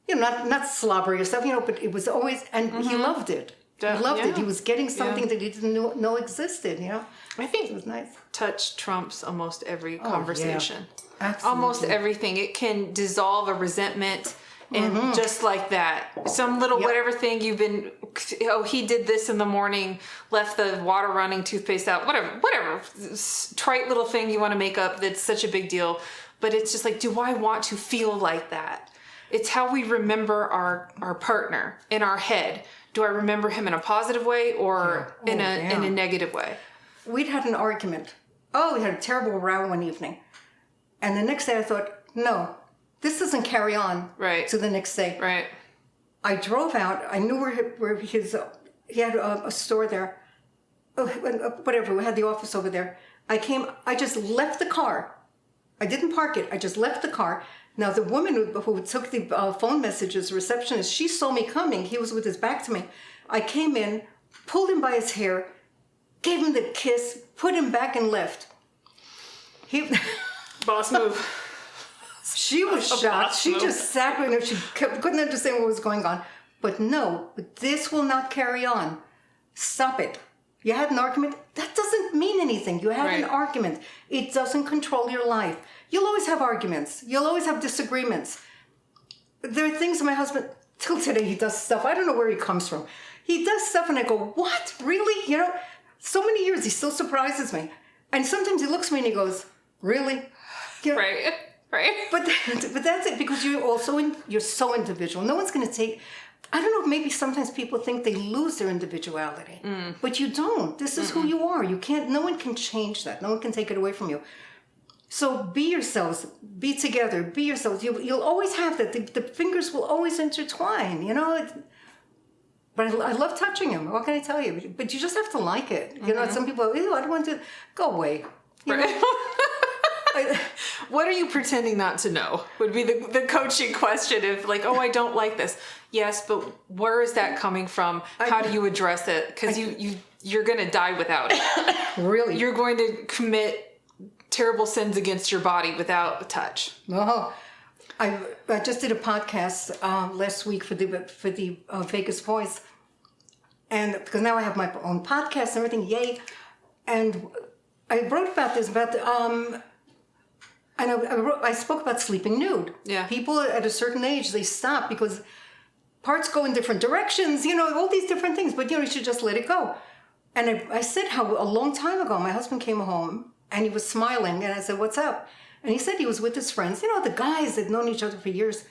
you know, not slobbery or stuff, you know, but it was always, and he loved it. He loved it. He was getting something that he didn't know existed, you know. I think it was nice. Touch trumps almost every conversation. Yeah. Absolutely. Almost everything. It can dissolve a resentment. And just like that, some little whatever thing you've been, he did this in the morning, left the water running, toothpaste out, whatever, trite little thing you want to make up that's such a big deal. But it's just like, do I want to feel like that? It's how we remember our partner in our head. Do I remember him in a positive way or in a negative way? We'd had an argument. We had a terrible row one evening. And the next day I thought, no. This doesn't carry on to the next day. Right. I drove out. I knew where he had a store there. Whatever, we had the office over there. I just left the car. I didn't park it. I just left the car. Now, the woman who took the phone messages, receptionist, she saw me coming. He was with his back to me. I came in, pulled him by his hair, gave him the kiss, put him back and left. Boss move. She was shocked. She just sat there. She couldn't understand what was going on. But no, this will not carry on. Stop it. You had an argument. That doesn't mean anything. You had an argument. It doesn't control your life. You'll always have arguments. You'll always have disagreements. There are things my husband, till today, he does stuff. I don't know where he comes from. He does stuff and I go, what? Really? You know, so many years, he still surprises me. And sometimes he looks at me and he goes, really? You know, Right. But that's it, because you're so individual. No one's going to take, I don't know, maybe sometimes people think they lose their individuality, but you don't. This is who you are. No one can change that. No one can take it away from you. So be yourselves, be together, be yourselves. You'll always have that. The fingers will always intertwine, you know. But I love touching him. What can I tell you? But you just have to like it. You know, some people are, ew, I don't want to, go away. You know? What are you pretending not to know would be the coaching question of like, oh, I don't like this. Yes, but where is that coming from? How do you address it? Because you're going to die without it. Really? You're going to commit terrible sins against your body without touch. Oh, I just did a podcast last week for the Vegas Voice. And because now I have my own podcast and everything, yay. And I wrote about this, and I spoke about sleeping nude. Yeah. People at a certain age, they stop because parts go in different directions, you know, all these different things. But, you know, you should just let it go. And I said how a long time ago, my husband came home and he was smiling. And I said, what's up? And he said he was with his friends, you know, the guys that had known each other for years.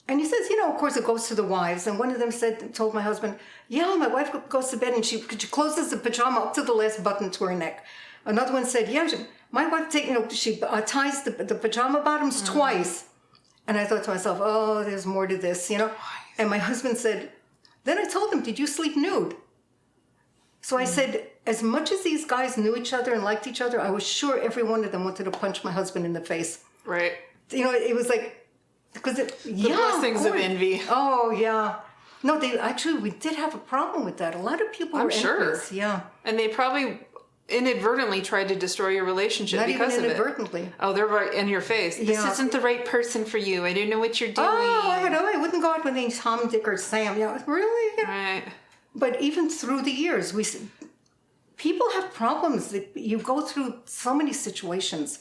And he says, you know, of course it goes to the wives. And one of them told my husband, yeah, my wife goes to bed and she closes the pajama up to the last button to her neck. Another one said, yeah, my wife she ties the pajama bottoms twice. And I thought to myself, oh, there's more to this, And my husband said, then I told him, did you sleep nude? So I said, as much as these guys knew each other and liked each other, I was sure every one of them wanted to punch my husband in the face. Right. It was like, because the blessings of envy. Oh, yeah. No, we did have a problem with that. A lot of people were envious. Yeah. And they probably inadvertently tried to destroy your relationship because of it. Not even inadvertently. Oh, they're right in your face. This isn't the right person for you. I don't know what you're doing. Oh, I wouldn't go out with any Tom, Dick, or Sam. Really? Right. But even through the years, people have problems. You go through so many situations.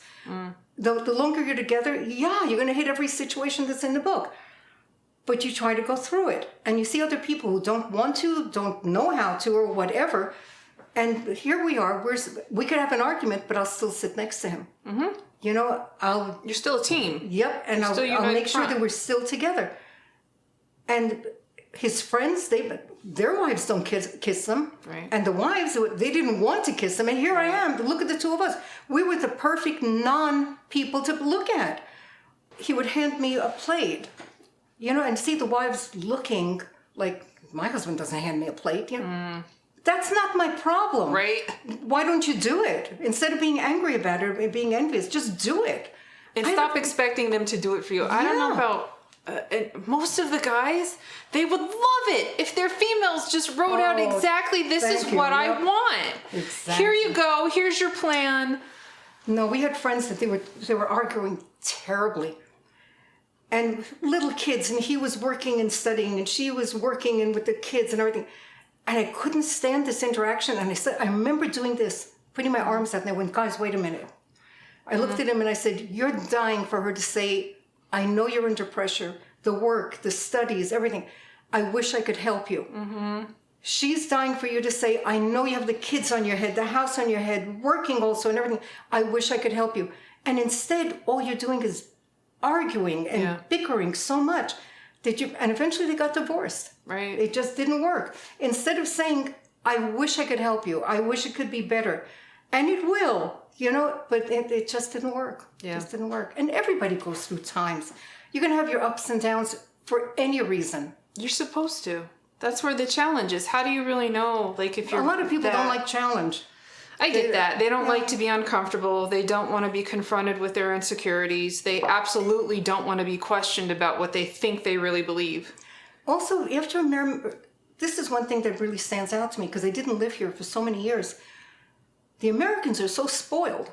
The longer you're together, you're going to hit every situation that's in the book. But you try to go through it. And you see other people who don't want to, don't know how to, or whatever. And here we are. We could have an argument, but I'll still sit next to him. Mm-hmm. You're still a team. Yep. And I'll make sure that we're still together. And his friends, their wives don't kiss them. Right. And the wives, they didn't want to kiss them. And here I am. Look at the two of us. We were the perfect non-people to look at. He would hand me a plate, and see the wives looking like, my husband doesn't hand me a plate. That's not my problem. Right. Why don't you do it? Instead of being angry about it or being envious, just do it. And stop expecting them to do it for you. I don't know about... and most of the guys, they would love it if their females just wrote out exactly, this is what I want. Exactly. Here you go. Here's your plan. No, we had friends that they were arguing terribly. And little kids, and he was working and studying, and she was working and with the kids and everything. And I couldn't stand this interaction. And I remember doing this, putting my arms out, and I went, guys, wait a minute. I looked at him and I said, you're dying for her to say, I know you're under pressure, the work, the studies, everything. I wish I could help you. Mm-hmm. She's dying for you to say, I know you have the kids on your head, the house on your head, working also and everything. I wish I could help you. And instead, all you're doing is arguing and bickering so much and eventually they got divorced. Right. It just didn't work. Instead of saying, I wish I could help you. I wish it could be better. And it will, but it just didn't work. Yeah. It just didn't work. And everybody goes through times. You're going to have your ups and downs for any reason. You're supposed to. That's where the challenge is. How do you really know? Like if you're a lot of people don't like challenge. I get that. They don't like to be uncomfortable. They don't want to be confronted with their insecurities. They absolutely don't want to be questioned about what they think they really believe. Also, you have to remember, this is one thing that really stands out to me because I didn't live here for so many years. The Americans are so spoiled.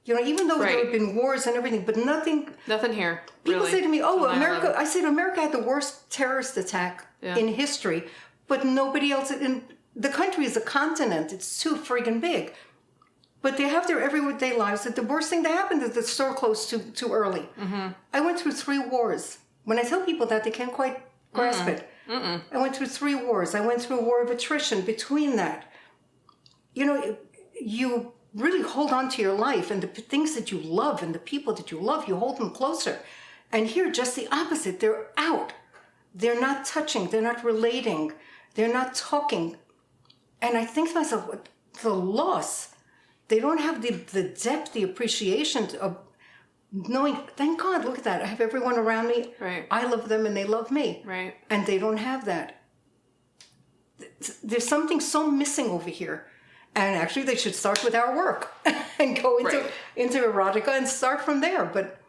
Even though there have been wars and everything, but nothing here. People really, say to me, America, 9/11. I said, America had the worst terrorist attack in history, but nobody else in the country is a continent. It's too friggin' big. But they have their everyday lives. That the worst thing that happened is the store closed too early. Mm-hmm. I went through 3 wars. When I tell people that, they can't quite grasp it. Mm-mm. I went through 3 wars. I went through a war of attrition between that. You really hold on to your life and the things that you love and the people that you love, you hold them closer. And here, just the opposite. They're out. They're not touching. They're not relating. They're not talking. And I think to myself, the loss. They don't have the depth, the appreciation of knowing, thank God, look at that. I have everyone around me. Right. I love them and they love me. Right. And they don't have that. Thereருந்து something so missing over here. And actually, they should start with our work and go into Erotica and start from there. But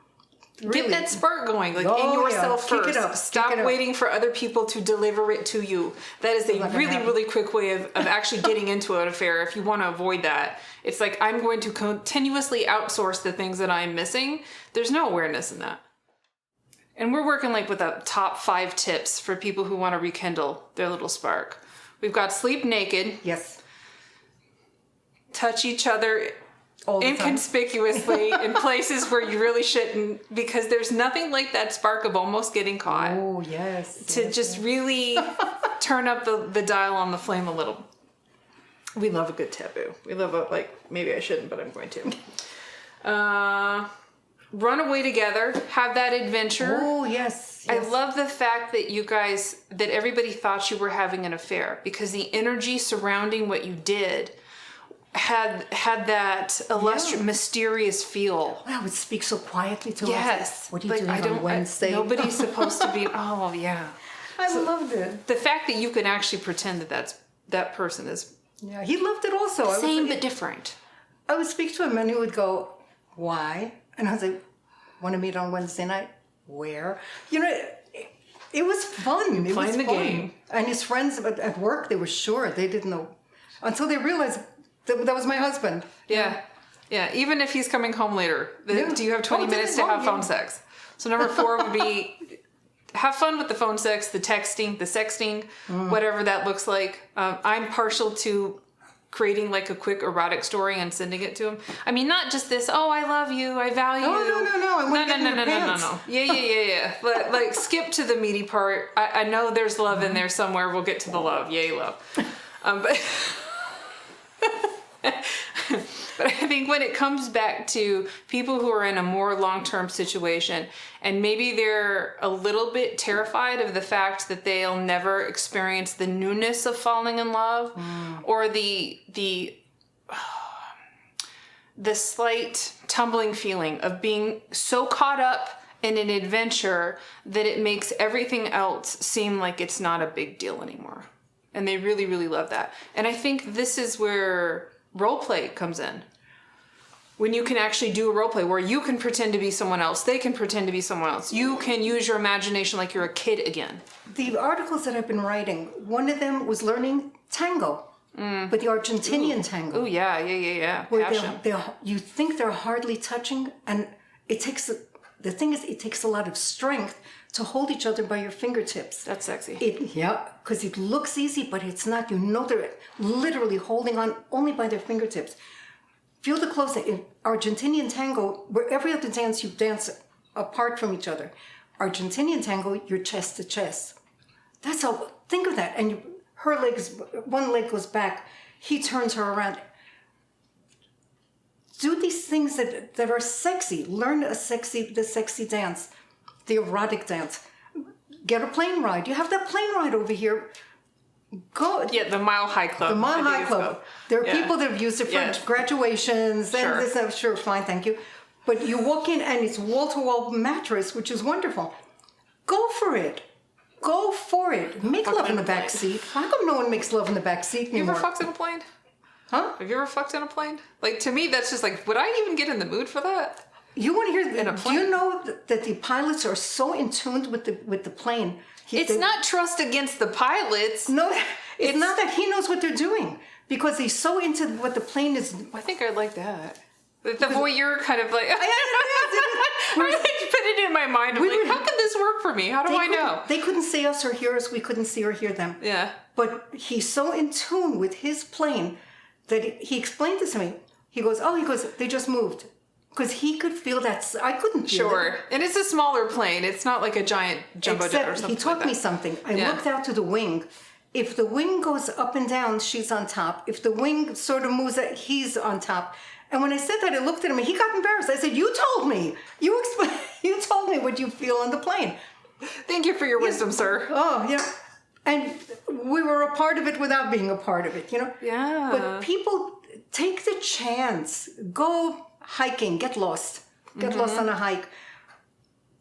really, get that spark going, in yourself first. Kick it up. Stop waiting for other people to deliver it to you. That is a really quick way of actually getting into an affair. If you want to avoid that, it's like I'm going to continuously outsource the things that I'm missing. There's no awareness in that. And we're working with the top 5 tips for people who want to rekindle their little spark. We've got sleep naked. Yes. Touch each other inconspicuously in places where you really shouldn't, because there's nothing like that spark of almost getting caught. Oh, yes. To really turn up the dial on the flame a little. We love a good taboo. We love maybe I shouldn't, but I'm going to. Run away together. Have that adventure. Oh, yes. I love the fact that that everybody thought you were having an affair, because the energy surrounding what you did had that mysterious feel. I would speak so quietly to him. Yes. What are you doing on Wednesday? Nobody's supposed to be. Oh yeah. I loved it. The fact that you can actually pretend that person is Yeah, he loved it also. same but different. I would speak to him and he would go, "Why?" And I was like, "Want to meet on Wednesday night? Where?" You know, it was fun. It was the fun. game. And his friends at work, they were sure. They didn't know until they realized that was my husband. Yeah. Yeah. Even if he's coming home later, do you have 20 minutes to have phone sex? So number 4 would be have fun with the phone sex, the texting, the sexting, whatever that looks like. I'm partial to creating like a quick erotic story and sending it to him. I mean, not just this, oh, I love you, I value you. No. Yeah. Like skip to the meaty part. I know there's love in there somewhere. We'll get to the love. Yay, love. But I think when it comes back to people who are in a more long-term situation and maybe they're a little bit terrified of the fact that they'll never experience the newness of falling in love or the slight tumbling feeling of being so caught up in an adventure that it makes everything else seem like it's not a big deal anymore. And they really, really love that. And I think this is where role play comes in. When you can actually do a role play where you can pretend to be someone else, they can pretend to be someone else. You can use your imagination like you're a kid again. The articles that I've been writing, one of them was learning tango, but the Argentinian tango. Oh yeah. Where Passion. you think they're hardly touching, and it takes the thing is it takes a lot of strength to hold each other by your fingertips. That's sexy. Because it looks easy, but it's not. You know they're literally holding on only by their fingertips. Feel the closeness. In Argentinian tango, where every other dance you dance apart from each other. Argentinian tango, you're chest to chest. That's how. Think of that. And one leg goes back. He turns her around. Do these things that are sexy. Learn the sexy dance, the erotic dance. Get a plane ride. You have that plane ride over here. Go. Yeah, the Mile High Club. The Mile High Club. There are people that have used it for graduations. Sure. And sure, fine, thank you. But you walk in and it's wall-to-wall mattress, which is wonderful. Go for it. Go for it. Make love in the back seat. How come no one makes love in the back seat anymore? You ever fucked in a plane? Huh? Have you ever fucked in a plane? Like, to me, that's just like, would I even get in the mood for that? You want to hear? In a plane? Do you know that the pilots are so in tune with the plane? It's not trust against the pilots. No, it's not that he knows what they're doing because he's so into what the plane is. I think I'd like that. The voyeur kind of like. I just put it in my mind. I'm like, how can this work for me? How do I know? They couldn't see us or hear us. We couldn't see or hear them. Yeah. But he's so in tune with his plane that he explained this to me. He goes, they just moved. Because he could feel that. I couldn't feel it. Sure. And it's a smaller plane. It's not like a giant jumbo jet or something. He taught me something. I looked out to the wing. If the wing goes up and down, she's on top. If the wing sort of moves, he's on top. And when I said that, I looked at him and he got embarrassed. I said, you told me. You told me what you feel on the plane. Thank you for your wisdom, sir. Oh, yeah. And we were a part of it without being a part of it, you know? Yeah. But people take the chance. Go hiking. Get lost. Get lost on a hike.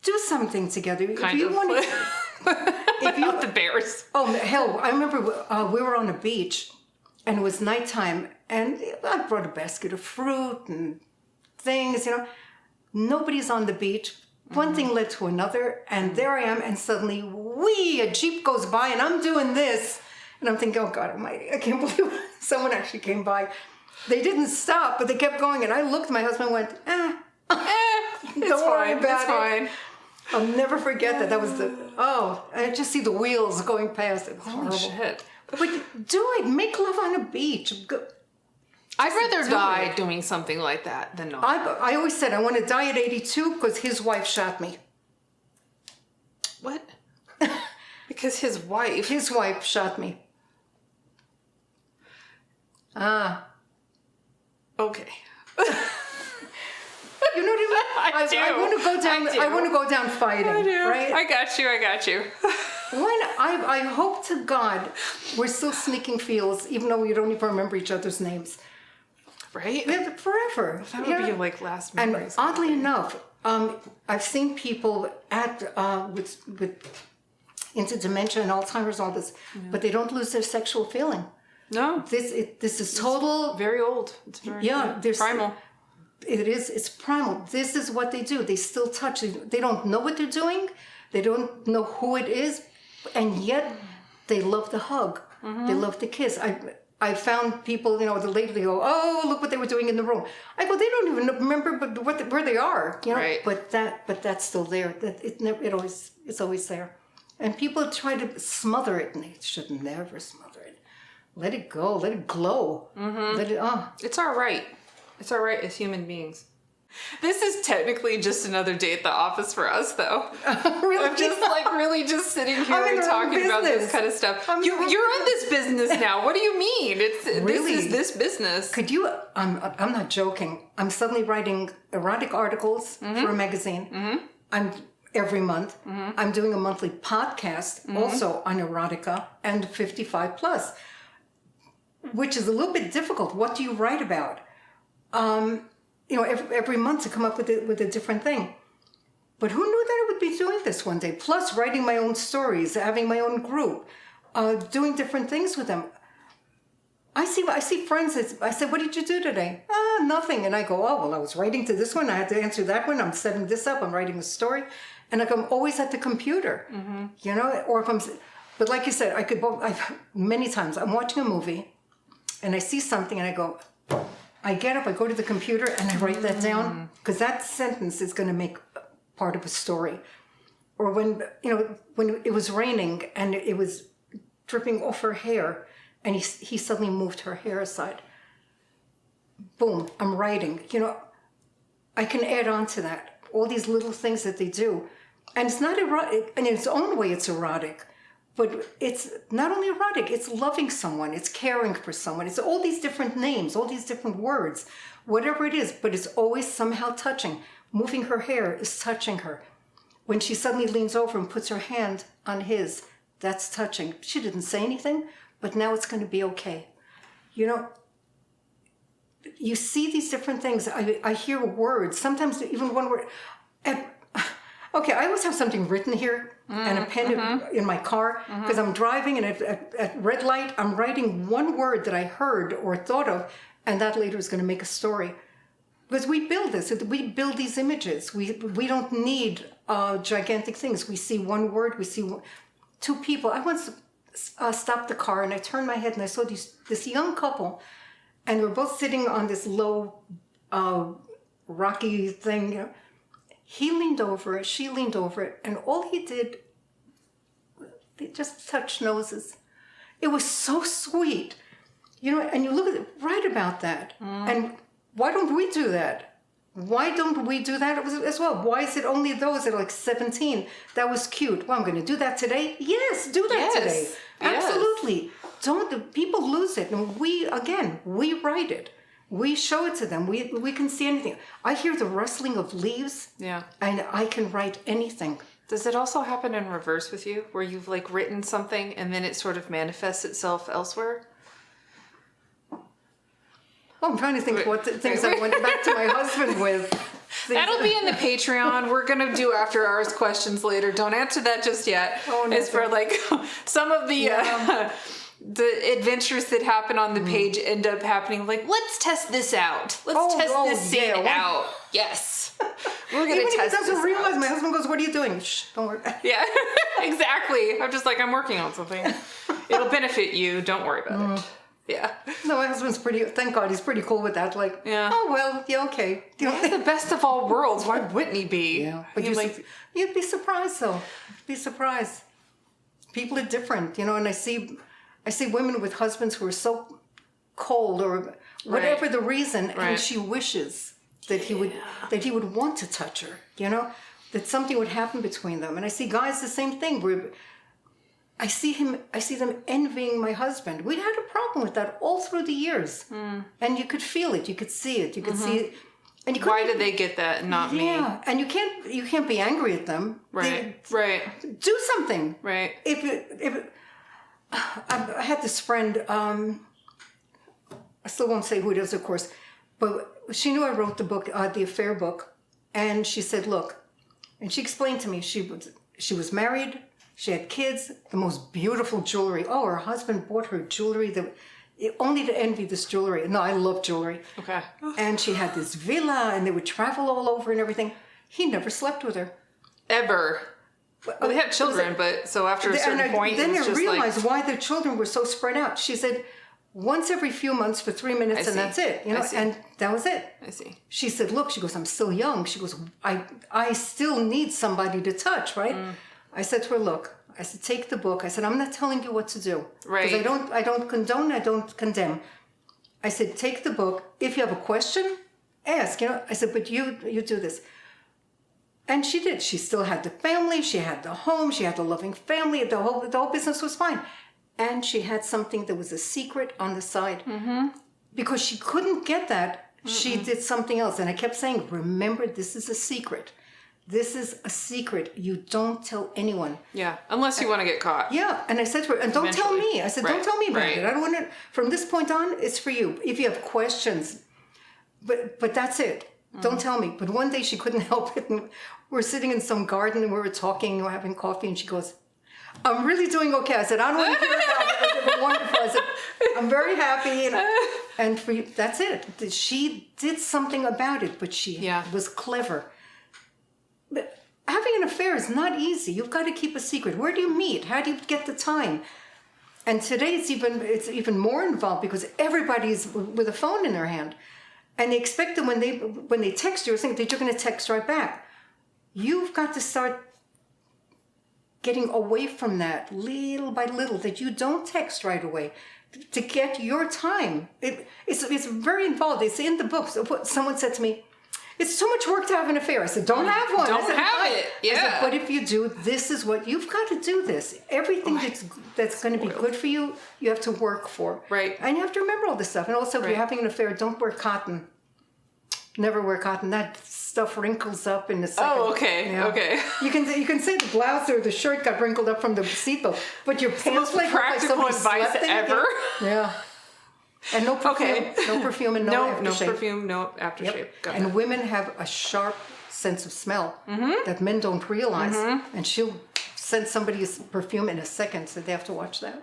Do something together. Kind of. Not the bears. Oh, hell. I remember we were on a beach and it was nighttime and I brought a basket of fruit and things, you know. Nobody's on the beach. One thing led to another, and there I am, and suddenly, a Jeep goes by, and I'm doing this. And I'm thinking, oh, God Almighty, I can't believe someone actually came by. They didn't stop, but they kept going, and I looked, my husband went, don't worry about it. Fine. I'll never forget that. That was I just see the wheels going past. It's horrible. Shit. But do it. Make love on a beach. I'd rather die doing something like that than not. I always said I want to die at 82 because his wife shot me. What? Because his wife? His wife shot me. Ah. Okay. You know what I mean? I want to go down. I want to go down fighting. I do. Right? I got you. I hope to God we're still sneaking feels, even though we don't even remember each other's names. Right? Yeah, forever. That would be like last memories. And oddly enough, I've seen people act with into dementia and Alzheimer's, all this, but they don't lose their sexual feeling. No. This is total. Very old. It's very primal. It is. It's primal. This is what they do. They still touch. They don't know what they're doing. They don't know who it is, and yet they love the hug. They love the kiss. I found people, the lady, they go, oh, look what they were doing in the room. I go, they don't even remember where they are, Right. But that's still there. That it's always there. And people try to smother it, and they should never smother it. Let it go. Let it glow. Let it. It's our right. It's our right as human beings. This is technically just another day at the office for us, though. Really? I'm just really just sitting here and talking about this kind of stuff. You're in this business now. What do you mean? Really? This is this business. Could you? I'm not joking. I'm suddenly writing erotic articles for a magazine. I'm every month. I'm doing a monthly podcast also on erotica and 55 plus, which is a little bit difficult. What do you write about? Every month to come up with a different thing. But who knew that I would be doing this one day? Plus writing my own stories, having my own group, doing different things with them. I see friends that I said, what did you do today? Nothing. And I go, oh, well, I was writing to this one. I had to answer that one. I'm setting this up. I'm writing a story. And I'm always at the computer, or but like you said, many times I'm watching a movie and I see something and I go, I get up, I go to the computer and I write that down because that sentence is going to make part of a story. Or when it was raining and it was dripping off her hair and he suddenly moved her hair aside. Boom, I'm writing. I can add on to that. All these little things that they do. And it's not erotic, in its own way it's erotic. But it's not only erotic, it's loving someone, it's caring for someone. It's all these different names, all these different words, whatever it is, but it's always somehow touching. Moving her hair is touching her. When she suddenly leans over and puts her hand on his, that's touching. She didn't say anything, but now it's going to be okay. You see these different things. I hear words, sometimes even one word. Okay, I always have something written here and a pen in my car because I'm driving and at red light, I'm writing one word that I heard or thought of, and that later is going to make a story. Because we build this, we build these images. We don't need gigantic things. We see one word, we see two people. I once stopped the car and I turned my head and I saw this young couple, and we're both sitting on this low, rocky thing. He leaned over it, she leaned over it, and all he did, they just touched noses. It was so sweet. And you look at it, write about that. And why don't we do that? Why don't we do that as well? Why is it only those that are like 17? That was cute. Well, I'm going to do that today? Yes, do that today. Absolutely. People lose it. And we write it. We show it to them. We can see anything. I hear the rustling of leaves. Yeah. And I can write anything. Does it also happen in reverse with you, where you've written something and then it sort of manifests itself elsewhere? Well, I'm trying to think what things I went back to my husband with. That'll be in the Patreon. We're going to do after hours questions later. Don't answer that just yet. Oh, no, it's for some of the... the adventures that happen on the page end up happening let's test this out. Let's test this scene out. Yes. We're going to test this out. Even if he doesn't realize, my husband goes, what are you doing? Shh, don't worry. Yeah, exactly. I'm just I'm working on something. It'll benefit you. Don't worry about it. Yeah. No, my husband's thank God, he's pretty cool with that. Oh, well, yeah, okay. The best of all worlds. Why wouldn't he be? Yeah. But you'd be surprised, though. Be surprised. People are different, and I see women with husbands who are so cold or whatever the reason, and she wishes that he would want to touch her, that something would happen between them. And I see guys the same thing, where I see them envying my husband. We had a problem with that all through the years. And you could feel it, you could see it, you could see it. And you why did they get that and not me? Yeah, and you can't be angry at them. Right. Do something. Right. If I had this friend, I still won't say who it is, of course, But she knew I wrote the book, the affair book, and she said, look, and she explained to me, she was married, she had kids, the most beautiful jewelry. Oh, her husband bought her jewelry only to envy this jewelry. No, I love jewelry. Okay. And she had this villa, and they would travel all over and everything. He never slept with her. Ever. Well, they had children, but so after a certain point, then it was I just realized why their children were so spread out. She said, once every few months for 3 minutes, and that's it. You know, and that was it. I see. She said, look, she goes, I'm still young. She goes, I still need somebody to touch, right? I said to her, look, I said, take the book. I said, I'm not telling you what to do. Right. Because I don't condone, I don't condemn. I said, take the book. If you have a question, ask. You know, I said, but you do this. And she did. She still had the family. She had the home. She had the loving family. The whole business was fine. And she had something that was a secret on the side. Mm-hmm. Because she couldn't get that, she did something else. And I kept saying, remember, this is a secret. This is a secret. You don't tell anyone. Yeah, unless you want to get caught. Yeah, and I said to her, and don't tell me. I said, don't tell me about it. I don't want to. From this point on, it's for you. If you have questions, but that's it. Don't tell me. But one day she couldn't help it, and we're sitting in some garden and we were talking, and we're having coffee, and she goes, I'm really doing okay. I said, I don't want to hear about it. I said, wonderful. I said, I'm very happy. And for you, that's it. She did something about it, but she was clever. But having an affair is not easy. You've got to keep a secret. Where do you meet? How do you get the time? And today it's even more involved because everybody's with a phone in their hand. And they expect them when they text you or something that you're going to text right back. You've got to start getting away from that little by little, that you don't text right away to get your time. It's very involved. It's in the books. Someone said to me, it's too much work to have an affair. I said, don't have one. Don't have it. Yeah. I said, but if you do, this is what you've got to do. This everything that's going to be good for you, you have to work for. Right. And you have to remember all this stuff. And also, if you're having an affair, don't wear cotton. Never wear cotton. That stuff wrinkles up in a second. Oh, okay. Yeah. Okay. You can say the blouse or the shirt got wrinkled up from the seatbelt, but your pants like practical advice ever. Yeah. And no perfume. Okay. No perfume and no aftershave. No perfume, no aftershave. Yep. Got and that. Women have a sharp sense of smell that men don't realize. And she'll send somebody perfume in a second, so they have to watch that.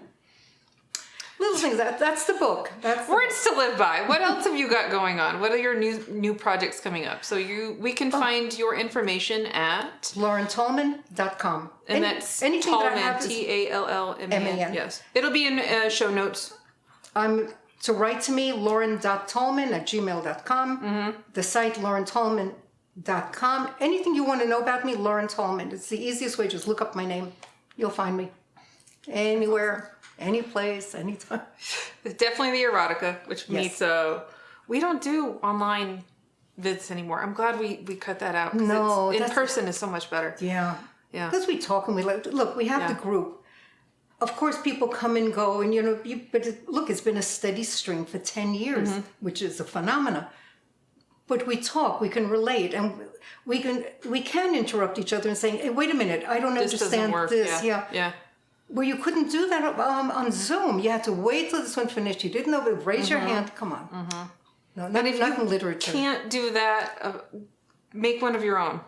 Little things. That's the book. That's Words to live by. What else have you got going on? What are your new projects coming up? So we can find your information at LaurenTallman.com. And that's anything Tallman, that I have is Tallman. M-A-N. Yes. It'll be in show notes. To write to me, lauren.tallman@gmail.com. The site, laurentallman.com. Anything you want to know about me, Lauren Tallman. It's the easiest way. Just look up my name. You'll find me. Anywhere, any place, anytime. It's definitely the Erotica, which meets... we don't do online vids anymore. I'm glad we cut that out. No. In person is so much better. Yeah. Yeah. Because we talk and we look, we have the group. Of course, people come and go, and it's been a steady stream for 10 years, which is a phenomena. But we talk, we can relate, and we can interrupt each other and say, "Hey, wait a minute, I don't understand this." Yeah. Well, you couldn't do that on Zoom. You had to wait till this one finished. You didn't know, but raise your hand. Come on. No, not in literature. Can't do that. Make one of your own.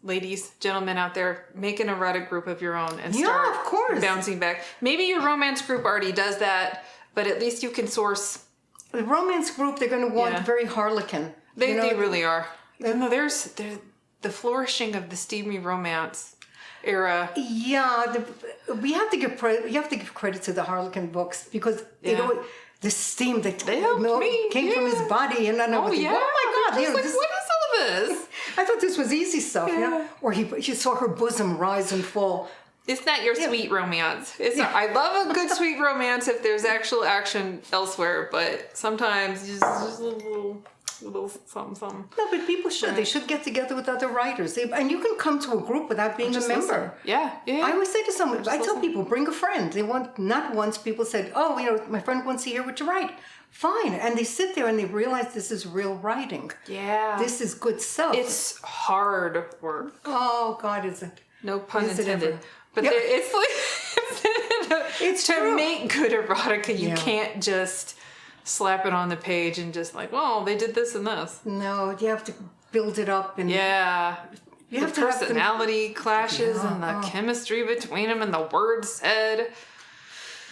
Ladies, gentlemen out there, make an erotic group of your own and start of course. bouncing back. Maybe your romance group already does that, but at least you can source. The romance group, they're going to want very Harlequin. They really are. No, there's the flourishing of the steamy romance era. Yeah, you have to give credit to the Harlequin books because the steam that came from his body, and then I was like, oh my God, what is all this? I thought this was easy stuff, Or he saw her bosom rise and fall. It's not your sweet romance. I love a good sweet romance if there's actual action elsewhere, but sometimes just a little something. No, but people should. They should get together with other writers. And you can come to a group without being a member. Yeah. I always say to someone, I tell people, bring a friend. Not once people said, my friend wants to hear what you write. Fine. And they sit there and they realize this is real writing. Yeah. This is good stuff. It's hard work. Oh, God, is it? No pun intended. But it's like, it's to true. make good erotica, you can't just slap it on the page and just like, well, they did this and this. No, you have to build it up and Yeah. you The have to have personality clashes and the chemistry between them and the words said.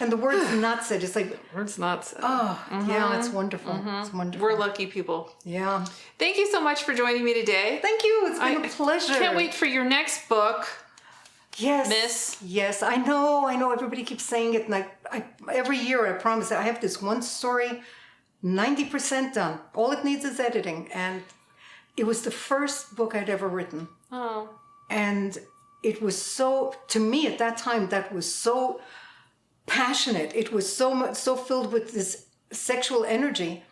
and the words not said. It's like, Words not said. yeah, it's wonderful. It's wonderful. We're lucky people. Yeah. Thank you so much for joining me today. Thank you. It's been a pleasure. Can't wait for your next book. Yes. Miss. Yes, I know. Everybody keeps saying it. And I every year I promise I have this one story 90% done. All it needs is editing. And it was the first book I'd ever written. Oh. And it was so, to me at that time, that was so passionate. It was so filled with this sexual energy.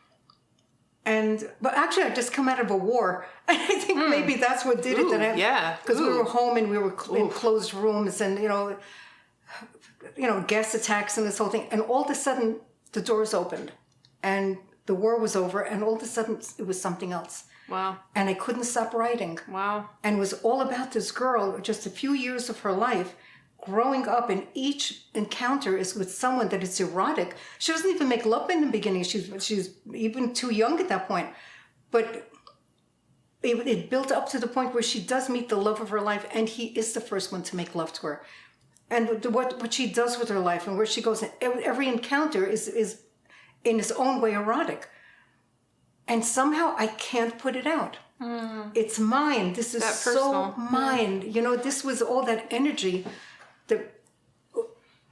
But actually, I'd just come out of a war. And I think maybe that's what did it. Because we were home and we were in closed rooms and, gas attacks and this whole thing. And all of a sudden, the doors opened and the war was over. And all of a sudden, it was something else. Wow. And I couldn't stop writing. Wow. And it was all about this girl, just a few years of her life, growing up, and each encounter is with someone that is erotic. She doesn't even make love in the beginning. She's even too young at that point. But it built up to the point where she does meet the love of her life, and he is the first one to make love to her. And what she does with her life and where she goes, every encounter is in its own way erotic. And somehow I can't put it out. It's mine. This is so mine. This was all that energy that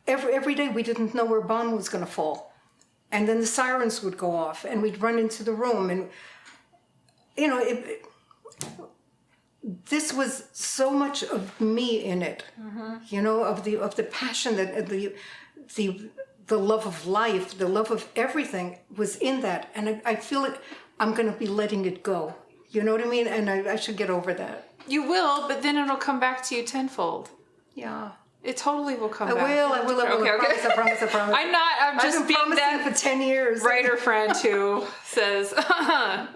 every day we didn't know where bomb was going to fall. And then the sirens would go off and we'd run into the room. And, this was so much of me in it, of the passion, that the love of life, the love of everything was in that. And I feel it. I'm going to be letting it go. You know what I mean? And I should get over that. You will, but then it'll come back to you tenfold. Yeah. It totally will come back. I will. Okay. I promise. I'm just I've been being promising that for 10 years. writer friend who says,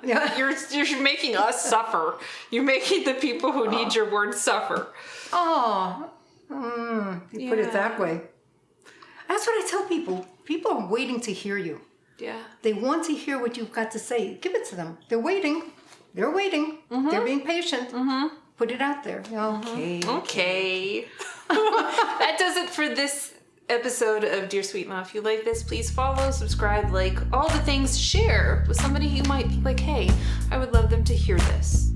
you're making us suffer. You're making the people who need your words suffer. Oh, you put it that way. That's what I tell people. People are waiting to hear you. Yeah. They want to hear what you've got to say. Give it to them. They're waiting. They're waiting. They're being patient. Put it out there. Okay. That does it for this episode of Dear Sweet Ma. If you like this, please follow, subscribe, like all the things, share with somebody you might be like, hey, I would love them to hear this.